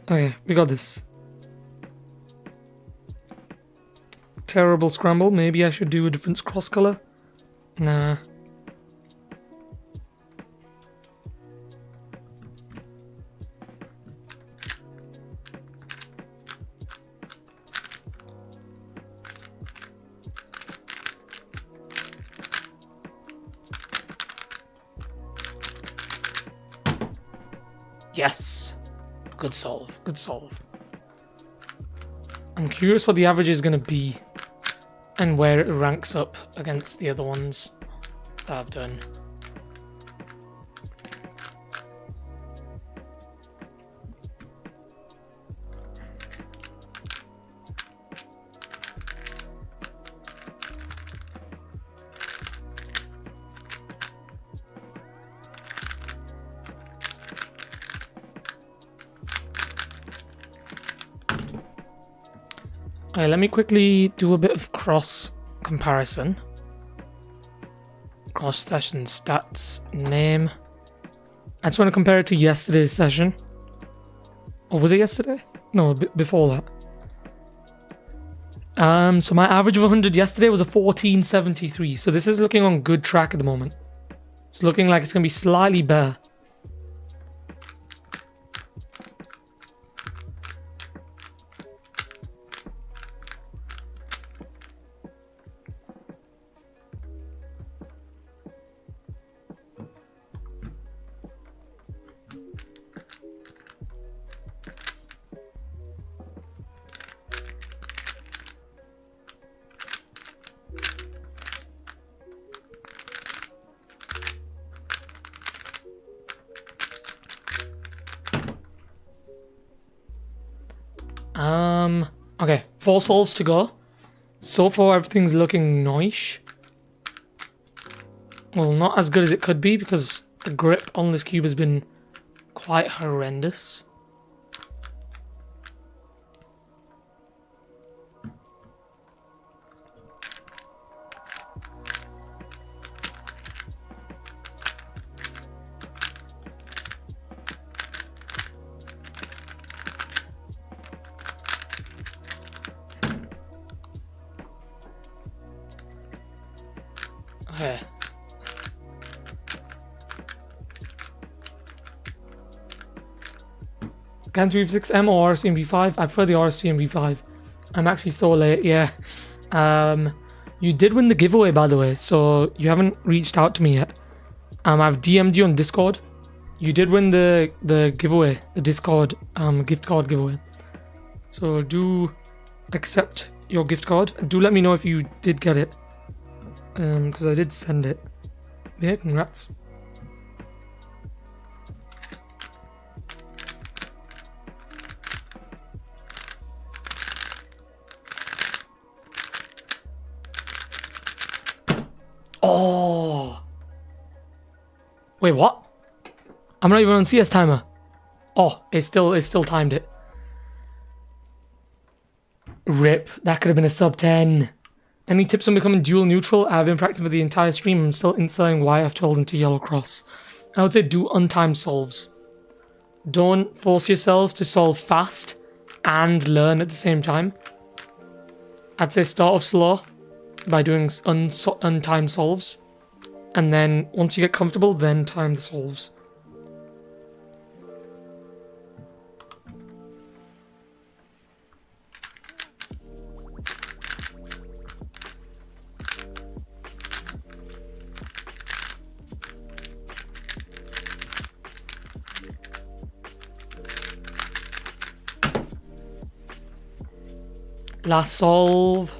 Okay, we got this. Terrible scramble. Maybe I should do a different cross color. Nah. Yes. Good solve. Good solve. I'm curious what the average is going to be and where it ranks up against the other ones that I've done. Okay, let me quickly do a bit of cross comparison. Cross session stats, name. I just want to compare it to yesterday's session. Or was it yesterday? No, before that. So my average of 100 yesterday was a 1473. So this is looking on good track at the moment. It's looking like it's going to be slightly better. Okay, 4 solves to go. So far everything's looking nice. Well, not as good as it could be because the grip on this cube has been quite horrendous. Okay. Can 3v6M or RCM V5? I prefer the RCM V5. I'm actually so late, yeah. You did win the giveaway, by the way, so you haven't reached out to me yet. I've DM'd you on Discord. You did win the giveaway, the Discord gift card giveaway. So do accept your gift card. Do let me know if you did get it, because I did send it. Yeah, congrats. Oh! Wait, what? I'm not even on CS timer. Oh, it still timed it. RIP. That could have been a sub 10. Any tips on becoming dual neutral? I've been practicing for the entire stream. I'm still inserting Y F12 into yellow cross. I would say do untimed solves. Don't force yourselves to solve fast and learn at the same time. I'd say start off slow by doing untimed solves. And then once you get comfortable, then time the solves. Last solve.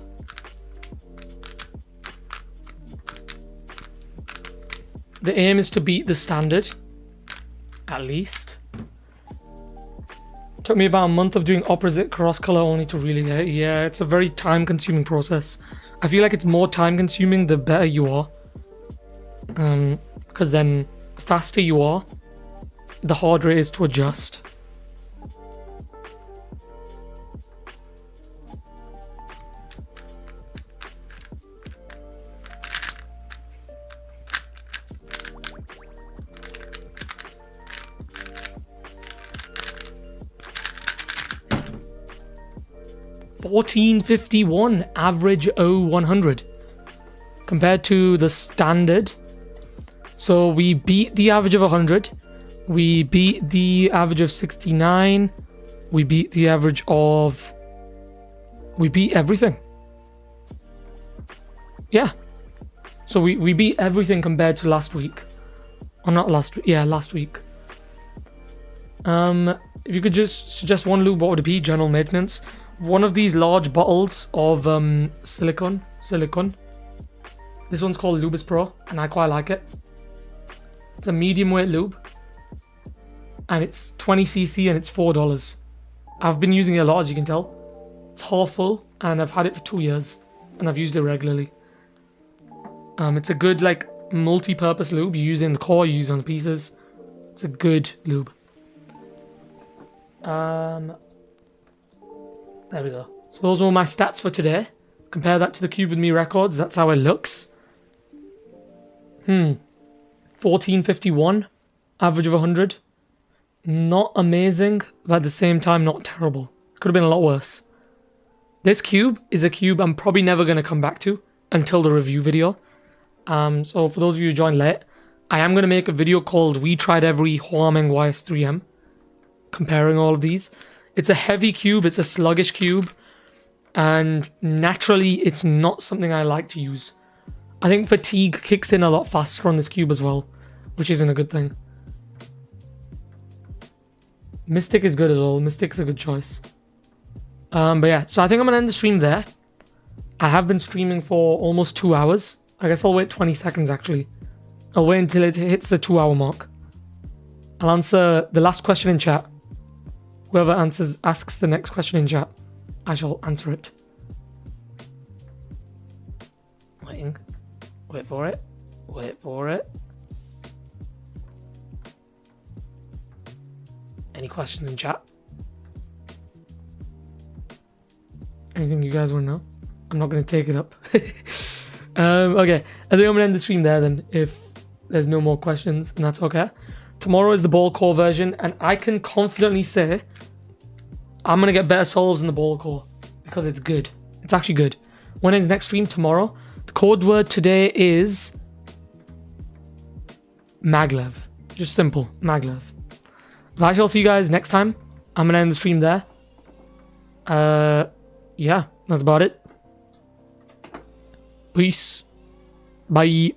The aim is to beat the standard, at least. Took me about a month of doing opposite cross color only to really get it. Yeah, it's a very time consuming process. I feel like it's more time consuming the better you are. Because then the faster you are, the harder it is to adjust. $14.51 average 0100 compared to the standard. So we beat the average of 100, we beat the average of 69, we beat the average of, we beat everything. Yeah, so we beat everything compared to last week. Or not last week, yeah, last week. If you could just suggest one lube, what would it be? General maintenance. One of these large bottles of silicone. This one's called Lubis Pro, and I quite like it. It's a medium weight lube, and it's 20cc and it's $4. I've been using it a lot, as you can tell. It's half full, and I've had it for 2 years, and I've used it regularly. It's a good like multi-purpose lube. You use it in the core, you use it on the pieces. It's a good lube. There we go. So those are all my stats for today. Compare that to the Cube With Me records. That's how it looks. 14.51. Average of 100. Not amazing, but at the same time not terrible. Could have been a lot worse. This cube is a cube I'm probably never going to come back to until the review video. So for those of you who joined late, I am going to make a video called We Tried Every Huameng YS3M. Comparing all of these. It's a heavy cube, it's a sluggish cube, and naturally it's not something I like to use. I think fatigue kicks in a lot faster on this cube as well, which isn't a good thing. Mystic is good as well, Mystic's a good choice. But yeah, so I think I'm gonna end the stream there. I have been streaming for almost 2 hours. I guess I'll wait 20 seconds actually. I'll wait until it hits the 2 hour mark. I'll answer the last question in chat. Whoever asks the next question in chat, I shall answer it. Waiting. Wait for it. Wait for it. Any questions in chat? Anything you guys want to know? I'm not going to take it up. Okay, I think I'm going to end the stream there then, if there's no more questions, and that's okay. Tomorrow is the ball core version, and I can confidently say I'm going to get better solves in the ball core because it's good. It's actually good. When is next stream? Tomorrow. The code word today is MagLev. Just simple, MagLev. But I shall see you guys next time. I'm going to end the stream there. yeah, that's about it. Peace. Bye.